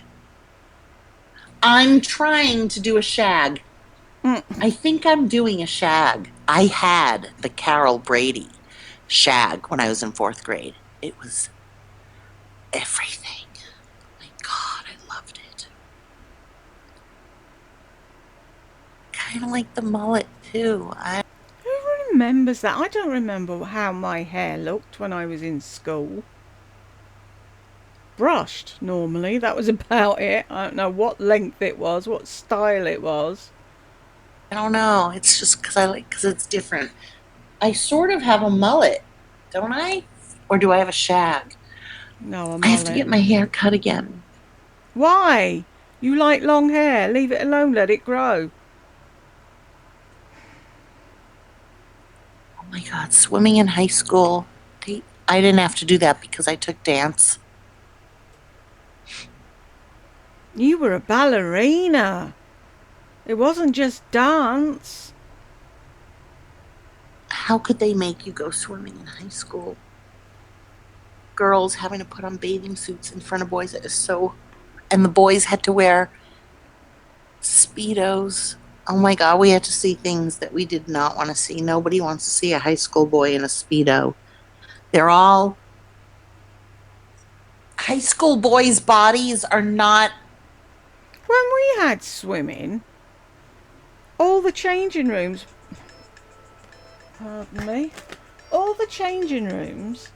I'm trying to do a shag. Mm. I think I'm doing a shag. I had the Carol Brady shag when I was in fourth grade. It was everything. My God, I loved it. Kind of like the mullet, too. Who remembers that? I don't remember how my hair looked when I was in school. Brushed, normally. That was about it. I don't know what length it was, what style it was. I don't know. It's just because it's different. I sort of have a mullet, don't I? Or do I have a shag? No, a I have to mullet. get my hair cut again. Why? You like long hair. Leave it alone, let it grow. Oh my God, swimming in high school. I didn't have to do that because I took dance. You were a ballerina. It wasn't just dance. How could they make you go swimming in high school? Girls having to put on bathing suits in front of boys. It is so. And the boys had to wear Speedos. Oh my God, we had to see things that we did not want to see. Nobody wants to see a high school boy in a Speedo. They're all. High school boys' bodies are not. When we had swimming, all the changing rooms, pardon me, all the changing rooms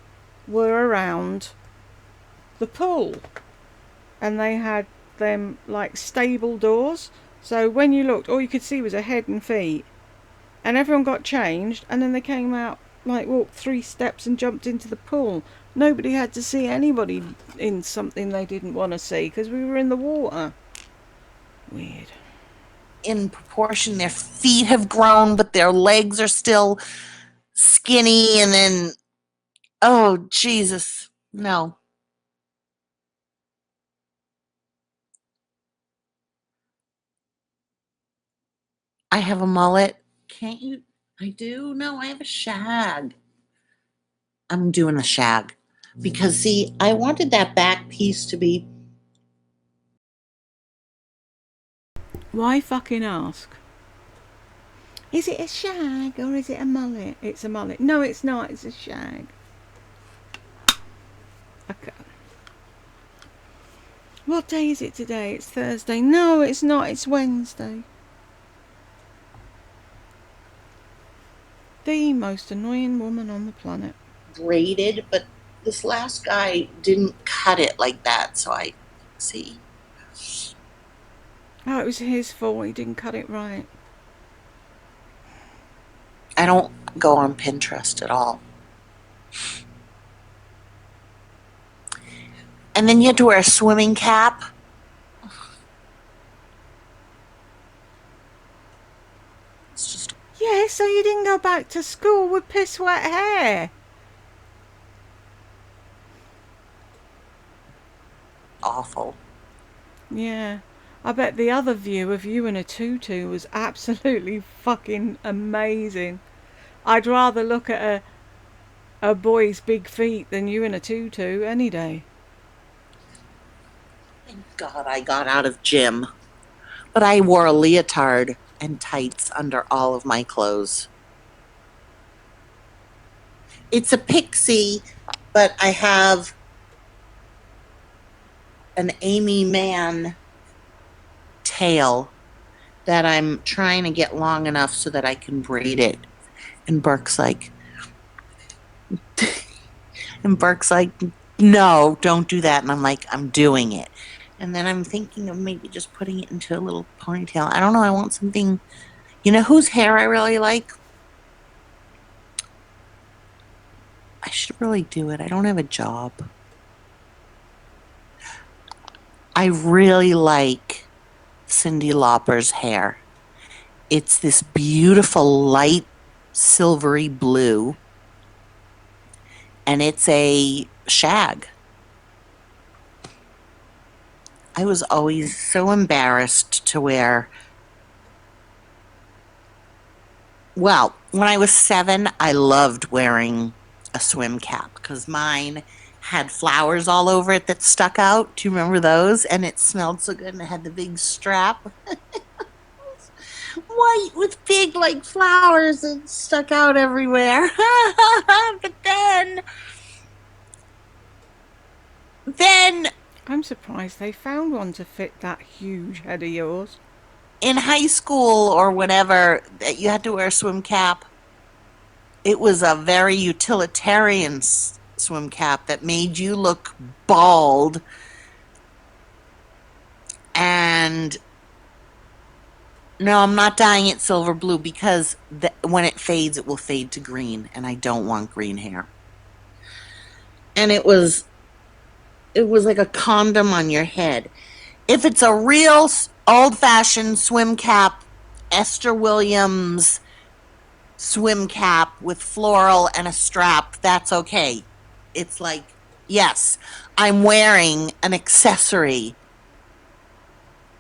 were around the pool. And they had them like stable doors. So when you looked, all you could see was a head and feet. And everyone got changed, and then they came out, like walked 3 steps and jumped into the pool. Nobody had to see anybody in something they didn't want to see because we were in the water. Weird. In proportion. Their feet have grown, but their legs are still skinny. And then, oh, Jesus. No. I have a mullet. Can't you? I do? No, I have a shag. I'm doing a shag because, see, I wanted that back piece to be. Why fucking ask? Is it a shag or is it a mullet? It's a mullet. No, it's not. It's a shag. Okay. What day is it today? It's Thursday. No, it's not. It's Wednesday. The most annoying woman on the planet. Braided, but this last guy didn't cut it like that. So I see. Oh, it was his fault. He didn't cut it right. I don't go on Pinterest at all. And then you had to wear a swimming cap. It's just Yeah, so you didn't go back to school with piss wet hair. awful. Yeah. I bet the other view of you in a tutu was absolutely fucking amazing. I'd rather look at a boy's big feet than you in a tutu any day. Thank God I got out of gym. But I wore a leotard and tights under all of my clothes. It's a pixie, but I have an Amy Mann tail that I'm trying to get long enough so that I can braid it. And Burke's like, and Burke's like, no, don't do that. And I'm like, I'm doing it. And then I'm thinking of maybe just putting it into a little ponytail. I don't know. I want something. You know whose hair I really like? I should really do it. I don't have a job. I really like Cyndi Lauper's hair. It's this beautiful light silvery blue, and it's a shag. I was always so embarrassed to wear. Well, when I was 7, I loved wearing a swim cap because mine had flowers all over it that stuck out. Do you remember those? And it smelled so good and it had the big strap, white with big like flowers that stuck out everywhere. But then I'm surprised they found one to fit that huge head of yours. in high school or whatever, that you had to wear a swim cap. It was a very utilitarian swim cap that made you look bald. And no, I'm not dyeing it silver blue because when it fades, it will fade to green, and I don't want green hair. And it was like a condom on your head. If it's a real old fashioned swim cap, Esther Williams swim cap with floral and a strap, that's okay. It's like, yes, I'm wearing an accessory.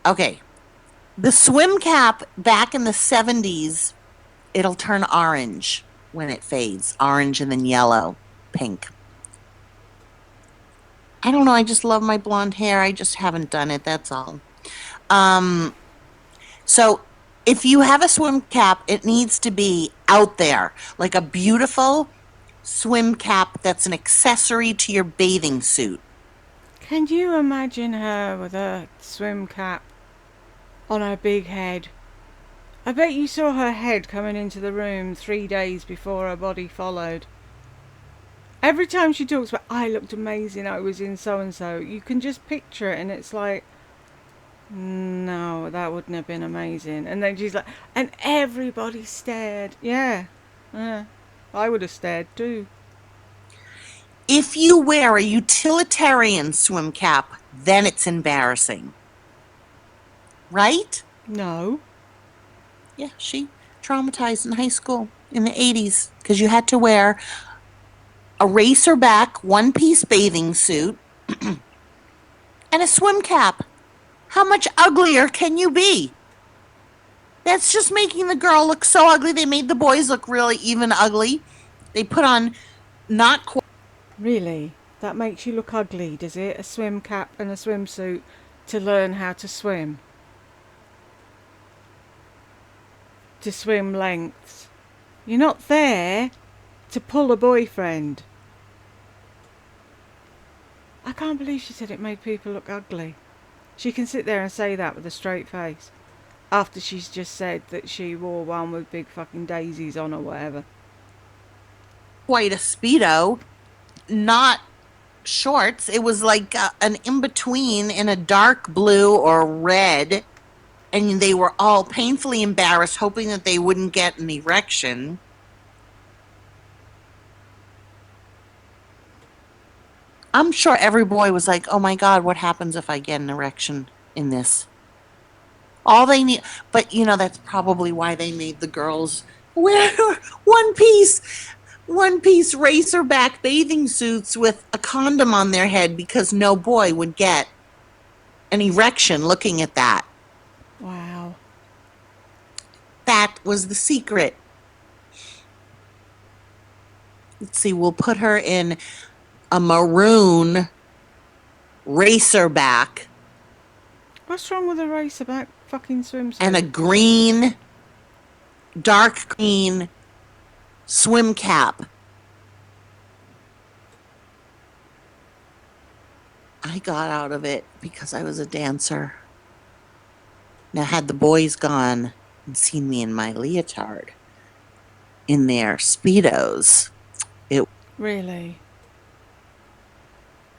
Okay. The swim cap back in the 70s, it'll turn orange when it fades, orange and then yellow, pink. I don't know. I just love my blonde hair. I just haven't done it. That's all. Um, so if you have a swim cap, it needs to be out there, like a beautiful swim cap that's an accessory to your bathing suit. Can you imagine her with a swim cap on her big head? I bet you saw her head coming into the room 3 days before her body followed. Every time she talks about, I looked amazing, I was in so and so, you can just picture it, and it's like, no, that wouldn't have been amazing. And then she's like, and everybody stared. Yeah, I would have stared too. If you wear a utilitarian swim cap, then it's embarrassing. Right? No. Yeah, she traumatized in high school in the 80s because you had to wear a racerback one piece bathing suit and a swim cap. How much uglier can you be? That's just making the girl look so ugly. They made the boys look really even ugly. They put on not quite. Really? That makes you look ugly, does it? A swim cap and a swimsuit to learn how to swim. To swim lengths. You're not there to pull a boyfriend. I can't believe she said it made people look ugly. She can sit there and say that with a straight face. After she's just said that she wore one with big fucking daisies on or whatever. Quite a Speedo, not shorts. It was like an in between in a dark blue or red. And they were all painfully embarrassed, hoping that they wouldn't get an erection. I'm sure every boy was like, oh my God, what happens if I get an erection in this? All they need, but that's probably why they made the girls wear one piece, one piece racerback bathing suits with a condom on their head because no boy would get an erection looking at that. Wow. That was the secret. Let's see, we'll put her in a maroon racerback What's wrong with a racerback fucking swimsuit? and a green, dark green swim cap. I got out of it because I was a dancer. Now, had the boys gone and seen me in my leotard, in their Speedos, it. Really?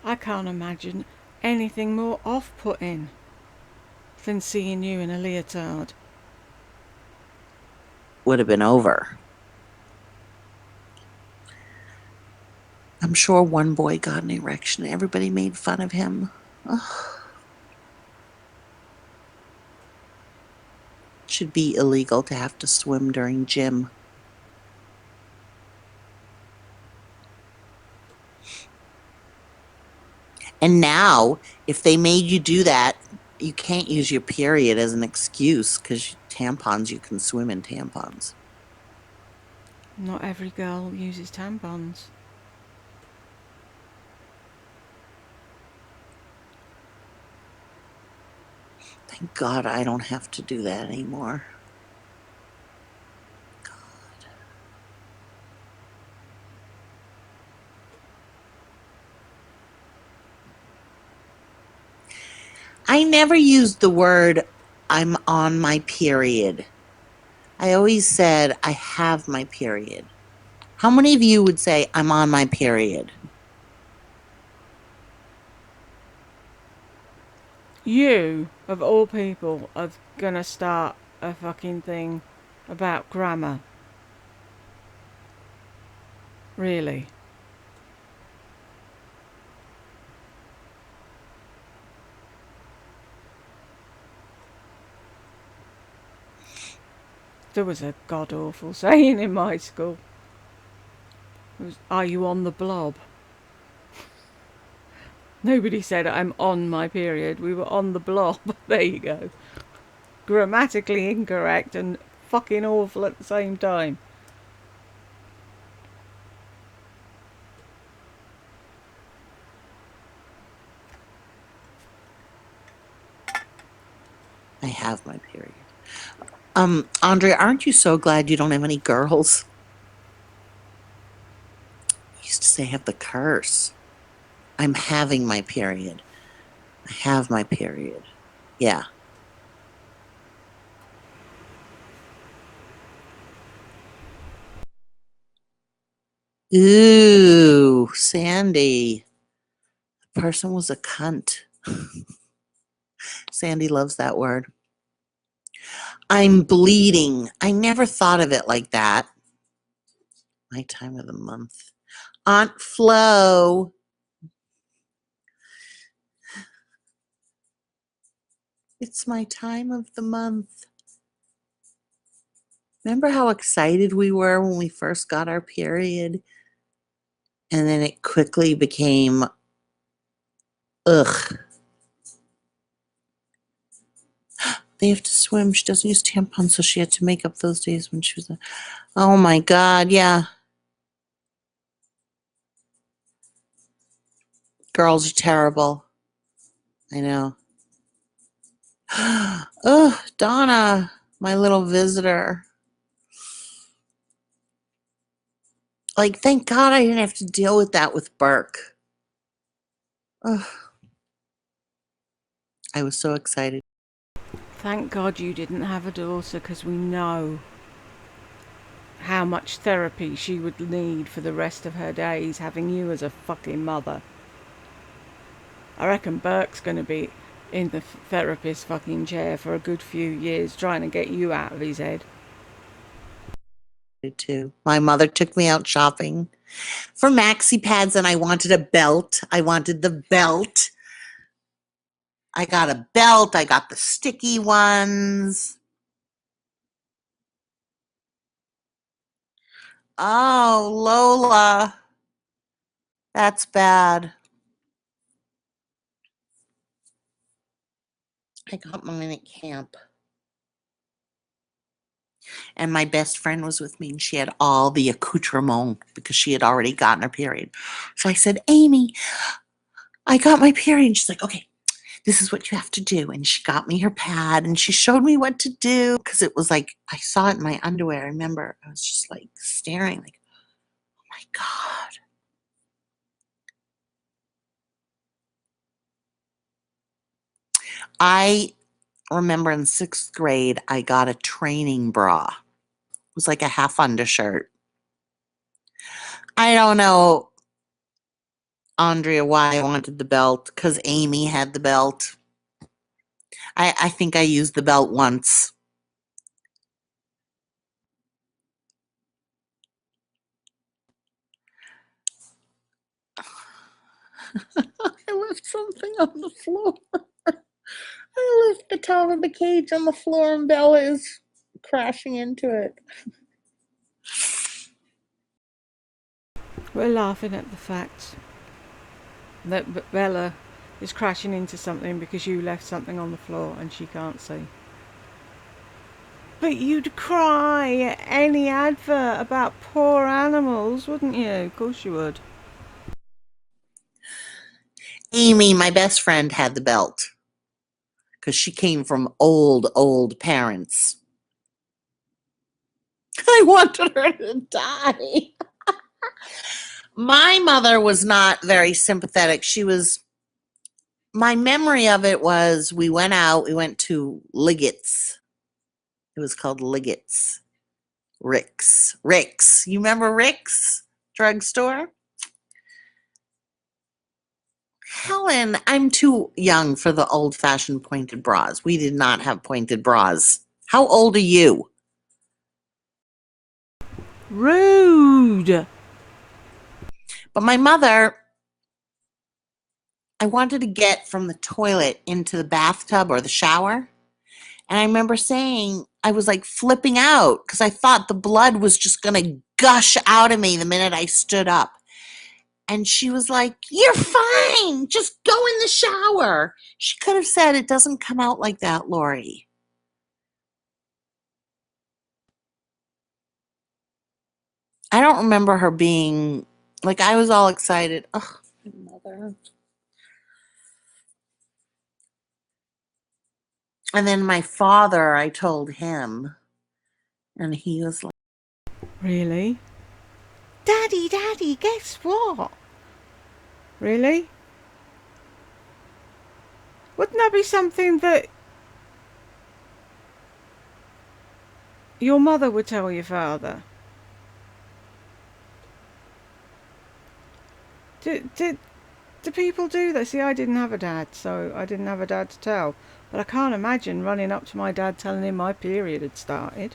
I can't imagine anything more off-putting than seeing you in a leotard. Would have been over. I'm sure one boy got an erection. Everybody made fun of him. Ugh. Should be illegal to have to swim during gym. And now, if they made you do that, you can't use your period as an excuse because tampons, you can swim in tampons. Not every girl uses tampons. Thank God I don't have to do that anymore. God. I never used the word I'm on my period. I always said I have my period. How many of you would say I'm on my period? You, of all people, are gonna start a fucking thing about grammar. Really. There was a god awful saying in my school. It was, "Are you on the blob?" Nobody said I'm on my period. We were on the blob. There you go. Grammatically incorrect and fucking awful at the same time. I have my period. Andre, aren't you so glad you don't have any girls? I used to say I have the curse. I'm having my period. I have my period. Yeah. Ooh, Sandy. The person was a cunt. Sandy loves that word. I'm bleeding. I never thought of it like that. My time of the month. Aunt Flo. It's my time of the month. Remember how excited we were when we first got our period? And then it quickly became, ugh. They have to swim. She doesn't use tampons, so she had to make up those days when she was. Oh my God, yeah. Girls are terrible. I know. Oh, Donna, my little visitor. Like, thank God I didn't have to deal with that with Burke. Ugh, I was so excited. Thank God you didn't have a daughter, because we know how much therapy she would need for the rest of her days having you as a fucking mother. I reckon Burke's going to be in the therapist fucking chair for a good few years trying to get you out of his head. Too. My mother took me out shopping for maxi pads and I wanted a belt. I wanted the belt. I got a belt. I got the sticky ones. Oh, Lola. That's bad. I got mine at camp. And my best friend was with me and she had all the accoutrement because she had already gotten her period. So I said, Amy, I got my period. And she's like, okay, this is what you have to do. And she got me her pad and she showed me what to do because it was like, I saw it in my underwear. I remember I was just like staring, like, oh my God. I remember in sixth grade, I got a training bra. It was like a half undershirt. I don't know, Andrea, why I wanted the belt because Amy had the belt. I think I used the belt once. I left something on the floor. I left the top of the cage on the floor and Bella is crashing into it. We're laughing at the fact that Bella is crashing into something because you left something on the floor and she can't see. But you'd cry at any advert about poor animals, wouldn't you? Of course you would. Amy, my best friend, had the belt because she came from old parents. I wanted her to die. My mother was not very sympathetic. My memory of it was we went to Liggett's. It was called Liggett's. Rick's. You remember Rick's drugstore? Helen, I'm too young for the old fashioned pointed bras. We did not have pointed bras. How old are you? Rude! But my mother, I wanted to get from the toilet into the bathtub or the shower. And I remember saying, I was like flipping out because I thought the blood was just going to gush out of me the minute I stood up. And she was like, "You're fine. Just go in the shower." She could have said, "It doesn't come out like that, Lori." I don't remember her being like, I was all excited. Oh, my mother. And then my father, I told him, and he was like, Really? Daddy, guess what? Really? Wouldn't that be something that your mother would tell your father? Do people do that? See, I didn't have a dad, so I didn't have a dad to tell. But I can't imagine running up to my dad telling him my period had started.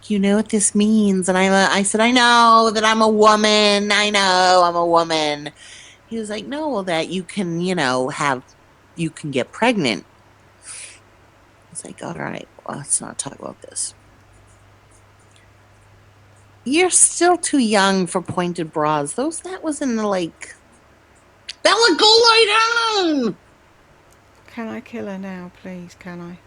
you know what this means? And I said, I know that I'm a woman. I know I'm a woman. He was like, no, well, that you can, you can get pregnant. I was like, all right, well, let's not talk about this. You're still too young for pointed bras. That was in the Bella, go lie down. Can I kill her now, please? Can I?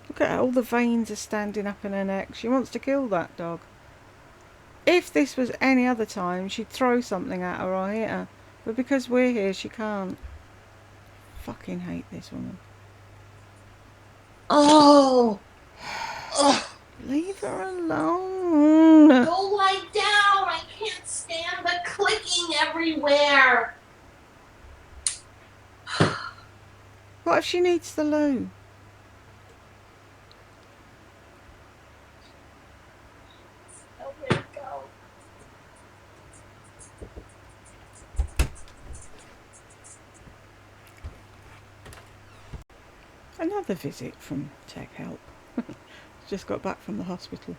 Look at her, all the veins are standing up in her neck. She wants to kill that dog. If this was any other time, she'd throw something at her or hit her. But because we're here, she can't. Fucking hate this woman. Oh, oh. Leave her alone. Go lie down. I can't stand the clicking everywhere. What if she needs the loo? Nowhere to go. Another visit from Tech Help. Just got back from the hospital.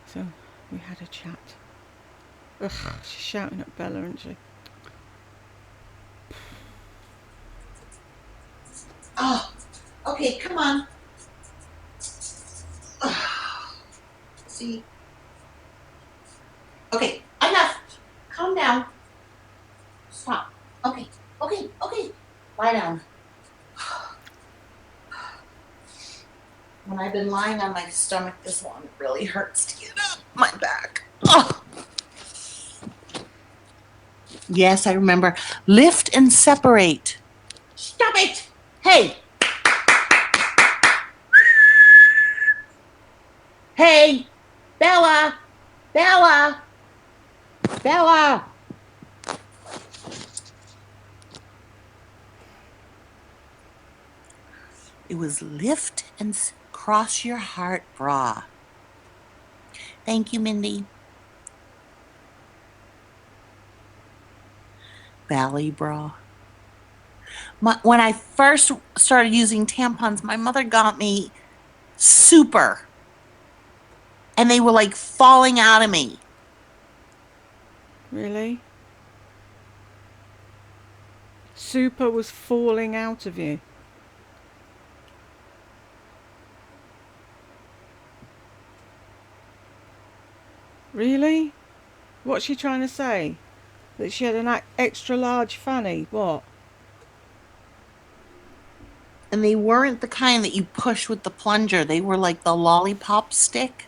So we had a chat. Ugh, she's shouting at Bella, isn't she? Oh, okay, come on. See? Okay, enough. Calm down. Stop. Okay. Lie down. When I've been lying on my stomach this long, it really hurts to get up my back. Oh. Yes, I remember. Lift and separate. Stop it. Hey. Hey. Bella. It was lift and cross your heart bra. Thank you, Mindy. Belly bra. When I first started using tampons, my mother got me super. And they were like falling out of me. Really? Super was falling out of you. Really? What's she trying to say? That she had an extra large fanny? What? And they weren't the kind that you push with the plunger. They were like the lollipop stick.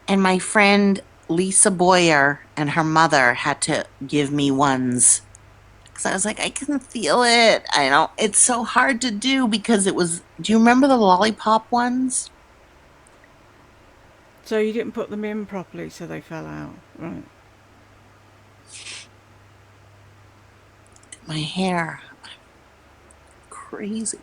And my friend Lisa Boyer and her mother had to give me ones because I was like, I can feel it. I don't, it's so hard to do because it was, do you remember the lollipop ones? So you didn't put them in properly, so they fell out. Right. My hair, crazy.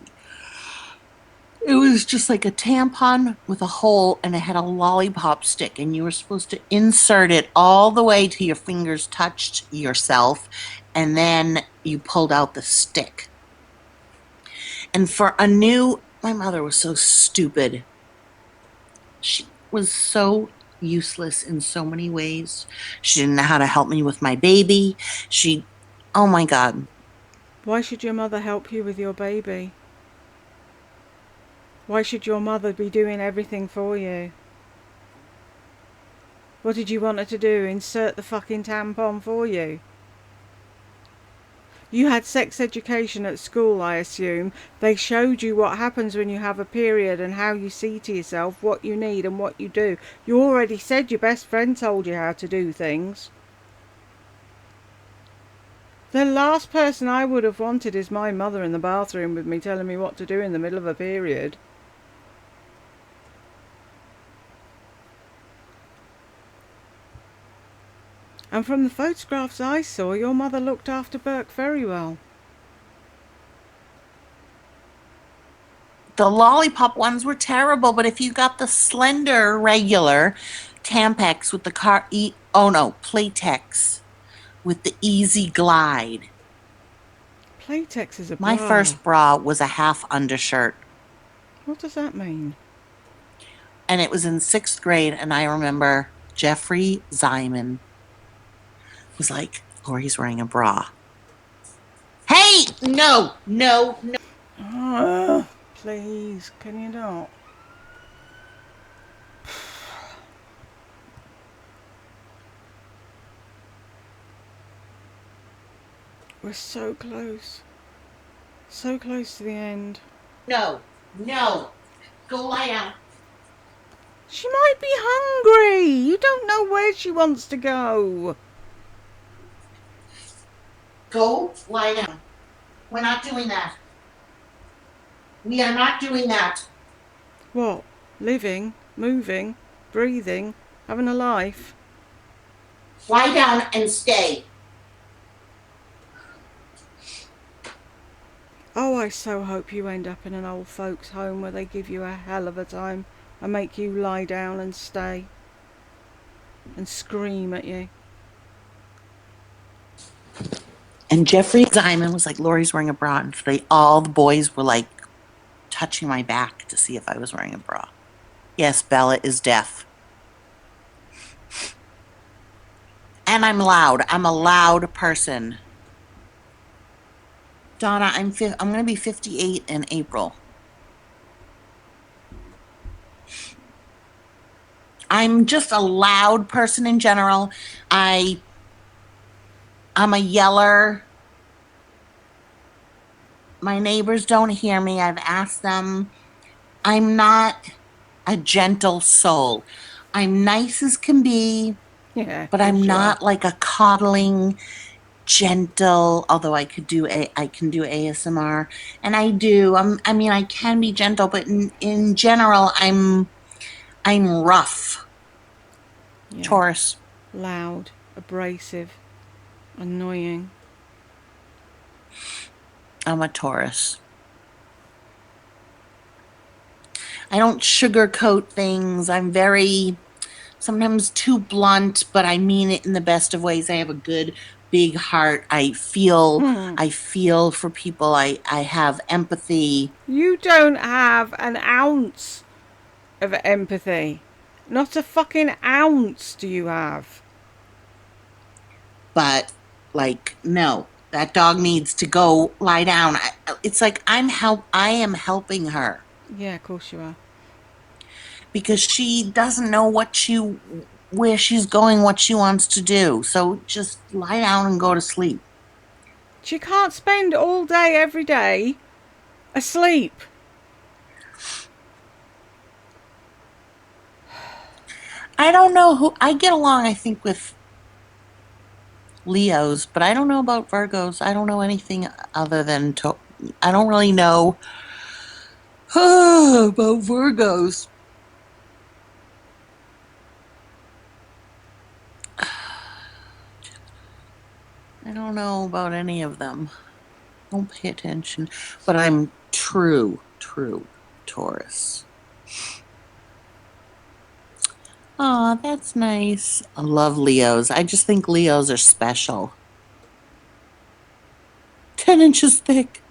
It was just like a tampon with a hole and it had a lollipop stick, and you were supposed to insert it all the way till your fingers touched yourself, and then you pulled out the stick. And for a new, my mother was so stupid. She was so useless in so many ways. She didn't know how to help me with my baby. She, oh my God. Why should your mother help you with your baby? Why should your mother be doing everything for you? What did you want her to do? Insert the fucking tampon for you? You had sex education at school, I assume. They showed you what happens when you have a period and how you see to yourself, what you need and what you do. You already said your best friend told you how to do things. The last person I would have wanted is my mother in the bathroom with me telling me what to do in the middle of a period. And from the photographs I saw, your mother looked after Burke very well. The lollipop ones were terrible, but if you got the slender regular Tampax with the oh no, Playtex with the easy glide. Playtex is a My bra. first bra was a half undershirt, What does that mean? and it was in sixth grade. And I remember Jeffrey Ziman was like, Lori's wearing a bra. Hey, no, no, no. Please, can you not? We're so close. So close to the end. No, no. Go lie down. She might be hungry. You don't know where she wants to go. Go lie down. We're not doing that. We are not doing that. What? Living, moving, breathing, having a life. Lie down and stay. Oh, I so hope you end up in an old folks' home where they give you a hell of a time and make you lie down and stay and scream at you. And Jeffrey Ziman was like, Lori's wearing a bra. And all the boys were like touching my back to see if I was wearing a bra. Yes, Bella is deaf. And I'm loud. I'm a loud person. Donna, I'm going to be 58 in April. I'm just a loud person in general. I'm a yeller. My neighbors don't hear me. I've asked them. I'm not a gentle soul. I'm nice as can be, Yeah, of but course I'm you are. not like a coddling, gentle. Although I can do ASMR, and I do. I mean, I can be gentle, but in general, I'm rough. Yeah. Taurus. Loud, abrasive, annoying. I'm a Taurus. I don't sugarcoat things. I'm very sometimes too blunt, but I mean it in the best of ways. I have a good big heart. I feel for people. I have empathy, You don't have an ounce of empathy. Not a fucking ounce do you have. but like no, that dog needs to go lie down. It's like I am helping her Yeah, of course you are. because she doesn't know what she where she's going, what she wants to do. So just lie down and go to sleep. She can't spend all day, every day, asleep. I don't know who I get along, I think, with Leos, but I don't know about Virgos. I don't know anything other than I don't really know about Virgos. I don't know about any of them. Don't pay attention. But I'm true Taurus. Oh, that's nice. I love Leos. I just think Leos are special. 10 inches thick.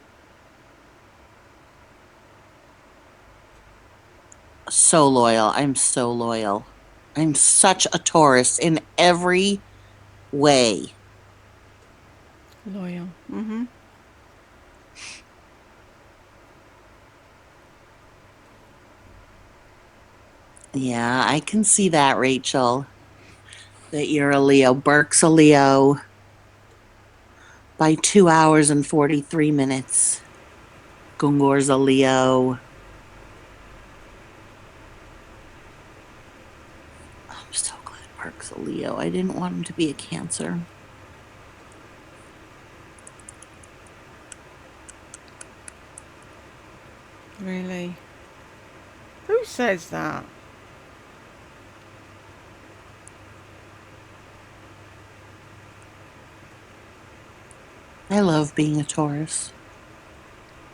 So loyal. I'm so loyal. I'm such a Taurus in every way. Loyal. Mm-hmm. Yeah, I can see that, Rachel, that you're a Leo. Burke's a Leo by 2 hours and 43 minutes. Gungor's a Leo. I'm so glad Burke's a Leo. I didn't want him to be a Cancer. Really? Who says that? I love being a Taurus,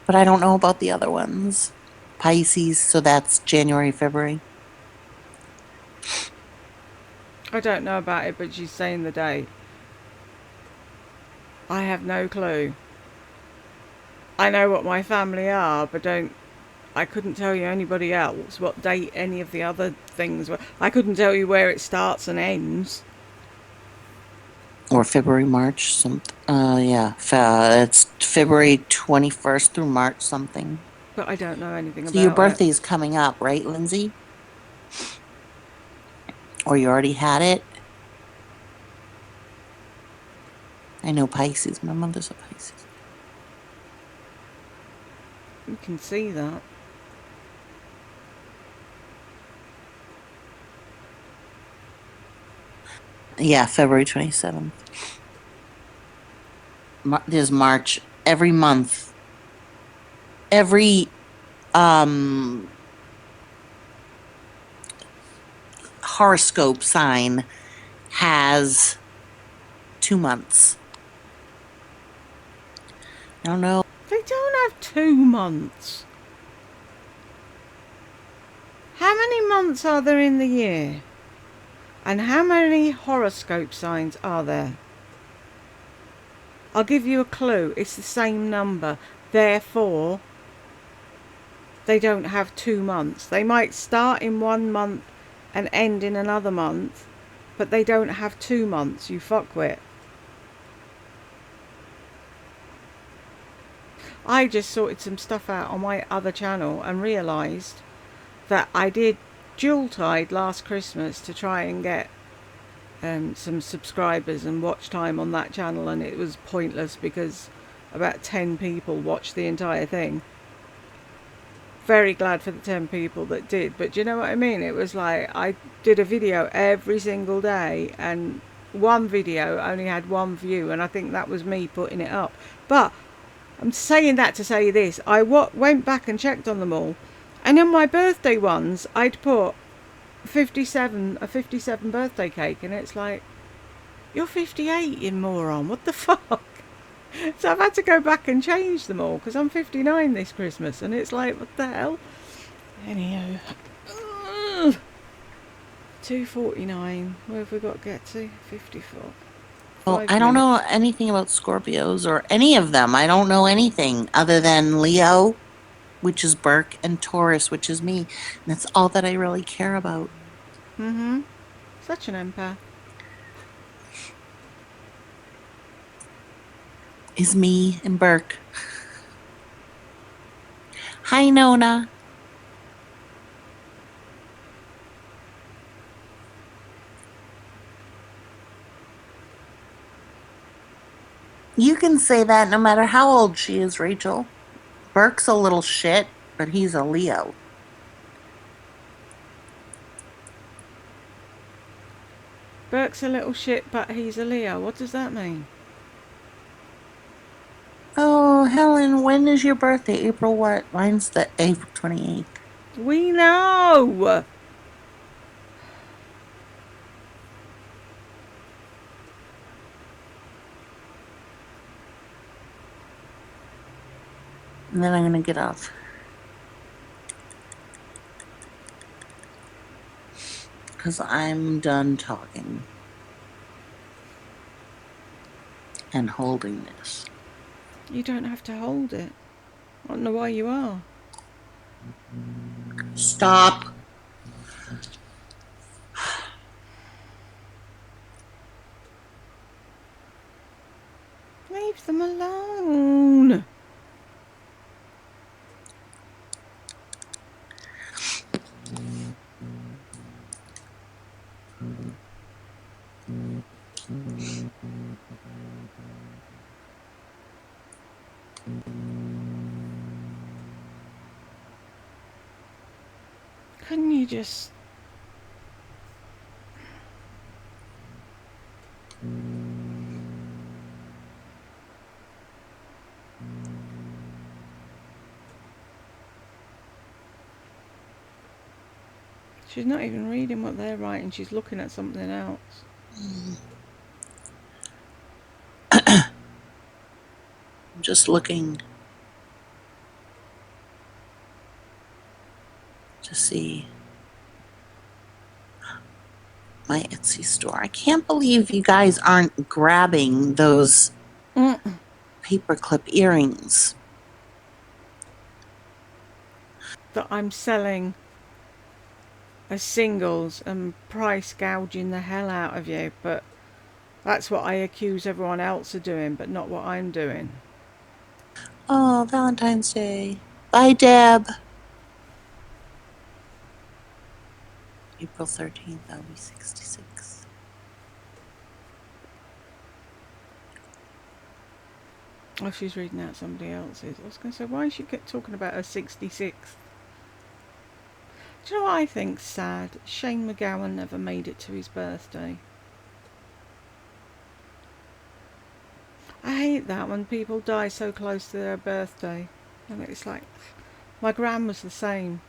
but I don't know about the other ones. Pisces, so that's January, February. I don't know about it, but she's saying the date. I have no clue. I know what my family are, but don't. I couldn't tell you anybody else what date any of the other things were. I couldn't tell you where it starts and ends. Or February, March, yeah, it's February 21st through March something. But I don't know anything So your about it. birthday is coming up, right, Lindsay? Or you already had it? I know Pisces. My mother's a Pisces. You can see that. Yeah, February 27th. There's March every month. Every um horoscope sign has 2 months. I don't know. They don't have 2 months. How many months are there in the year? And how many horoscope signs are there? I'll give you a clue. It's the same number. Therefore, they don't have 2 months. They might start in one month and end in another month, but they don't have 2 months. You fuckwit. I just sorted some stuff out on my other channel and realised that I did dual tide last Christmas to try and get some subscribers and watch time on that channel, and it was pointless because about 10 people watched the entire thing. Very glad for the 10 people that did, but do you know what I mean? It was like I did a video every single day, and one video only had one view, and I think that was me putting it up. But I'm saying that to say this: I went back and checked on them all, and in my birthday ones I'd put 57 birthday cake, and it's like, you're 58, you moron, what the fuck? So I've had to go back and change them all because I'm 59 this Christmas, and it's like, what the hell? Anyhow, 2:49. Where have we got to get to? 54. Well, Five I don't know minutes. anything about Scorpios or any of them. I don't know anything other than Leo, which is Burke, and Taurus, which is me. And that's all that I really care about. Such an empath. Is me and Burke. Hi, Nona. You can say that no matter how old she is, Rachel. Burke's a little shit, but he's a Leo. Burke's a little shit, but he's a Leo. What does that mean? Oh, Helen, when is your birthday? April what? Mine's the April 28th. We know! And then I'm going to get off. Because I'm done talking and holding this. You don't have to hold it. I don't know why you are. Stop. Leave them alone. Couldn't you just... She's not even reading what they're writing. She's looking at something else. I'm just looking to see my Etsy store. I can't believe you guys aren't grabbing those paperclip earrings. That I'm selling as singles and price gouging the hell out of you, but that's what I accuse everyone else of doing, but not what I'm doing. Oh, Valentine's Day. Bye, Deb. April 13th, I'll be 66. Oh, she's reading out somebody else's. I was going to say, why is she talking about her 66th? Do you know what I think's sad? Shane McGowan never made it to his birthday. I hate that when people die so close to their birthday. And it's like, my gran was the same.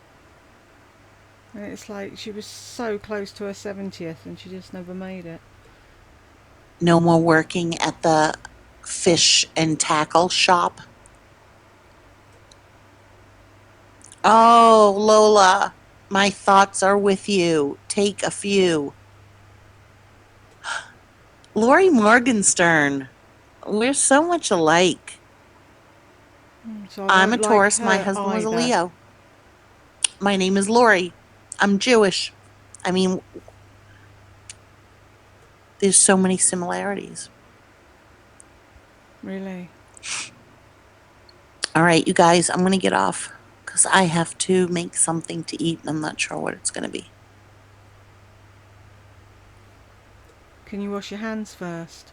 And it's like she was so close to her 70th and she just never made it. No more working at the fish and tackle shop. Oh, Lola, my thoughts are with you. Take a few. Lori Morgenstern. We're so much alike. So I I'm a won't like Taurus. My her husband was a either. Leo. My name is Lori. I'm Jewish. I mean, there's so many similarities. Really. All right, you guys, I'm going to get off because I have to make something to eat and I'm not sure what it's going to be. Can you wash your hands first?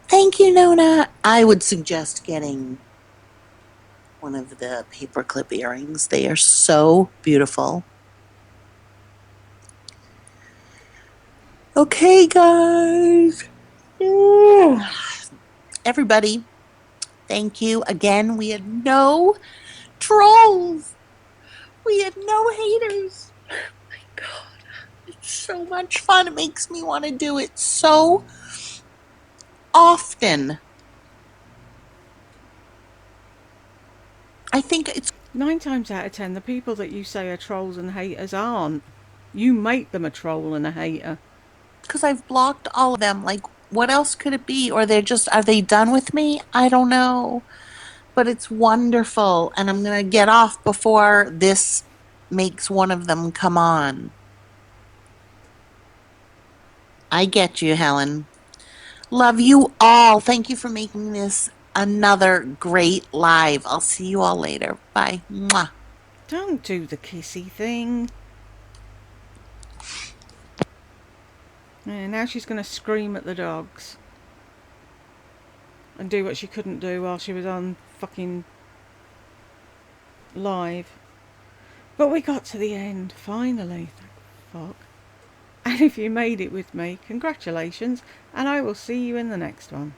Thank you, Nona. I would suggest getting one of the paperclip earrings. They are so beautiful. Okay, guys. Everybody, thank you. Again, we had no trolls. We had no haters. Oh my God. It's so much fun. It makes me want to do it so often. I think it's 9 times out of 10, the people that you say are trolls and haters aren't. You make them a troll and a hater. because I've blocked all of them. Like, what else could it be? Or are they done with me? I don't know. But it's wonderful. And I'm going to get off before this makes one of them come on. I get you, Helen. Love you all. Thank you for making this another great live. I'll see you all later. Bye. Mwah. Don't do the kissy thing. Yeah, now she's going to scream at the dogs. and do what she couldn't do while she was on fucking live. But we got to the end, finally, thank fuck. And if you made it with me, congratulations, and I will see you in the next one.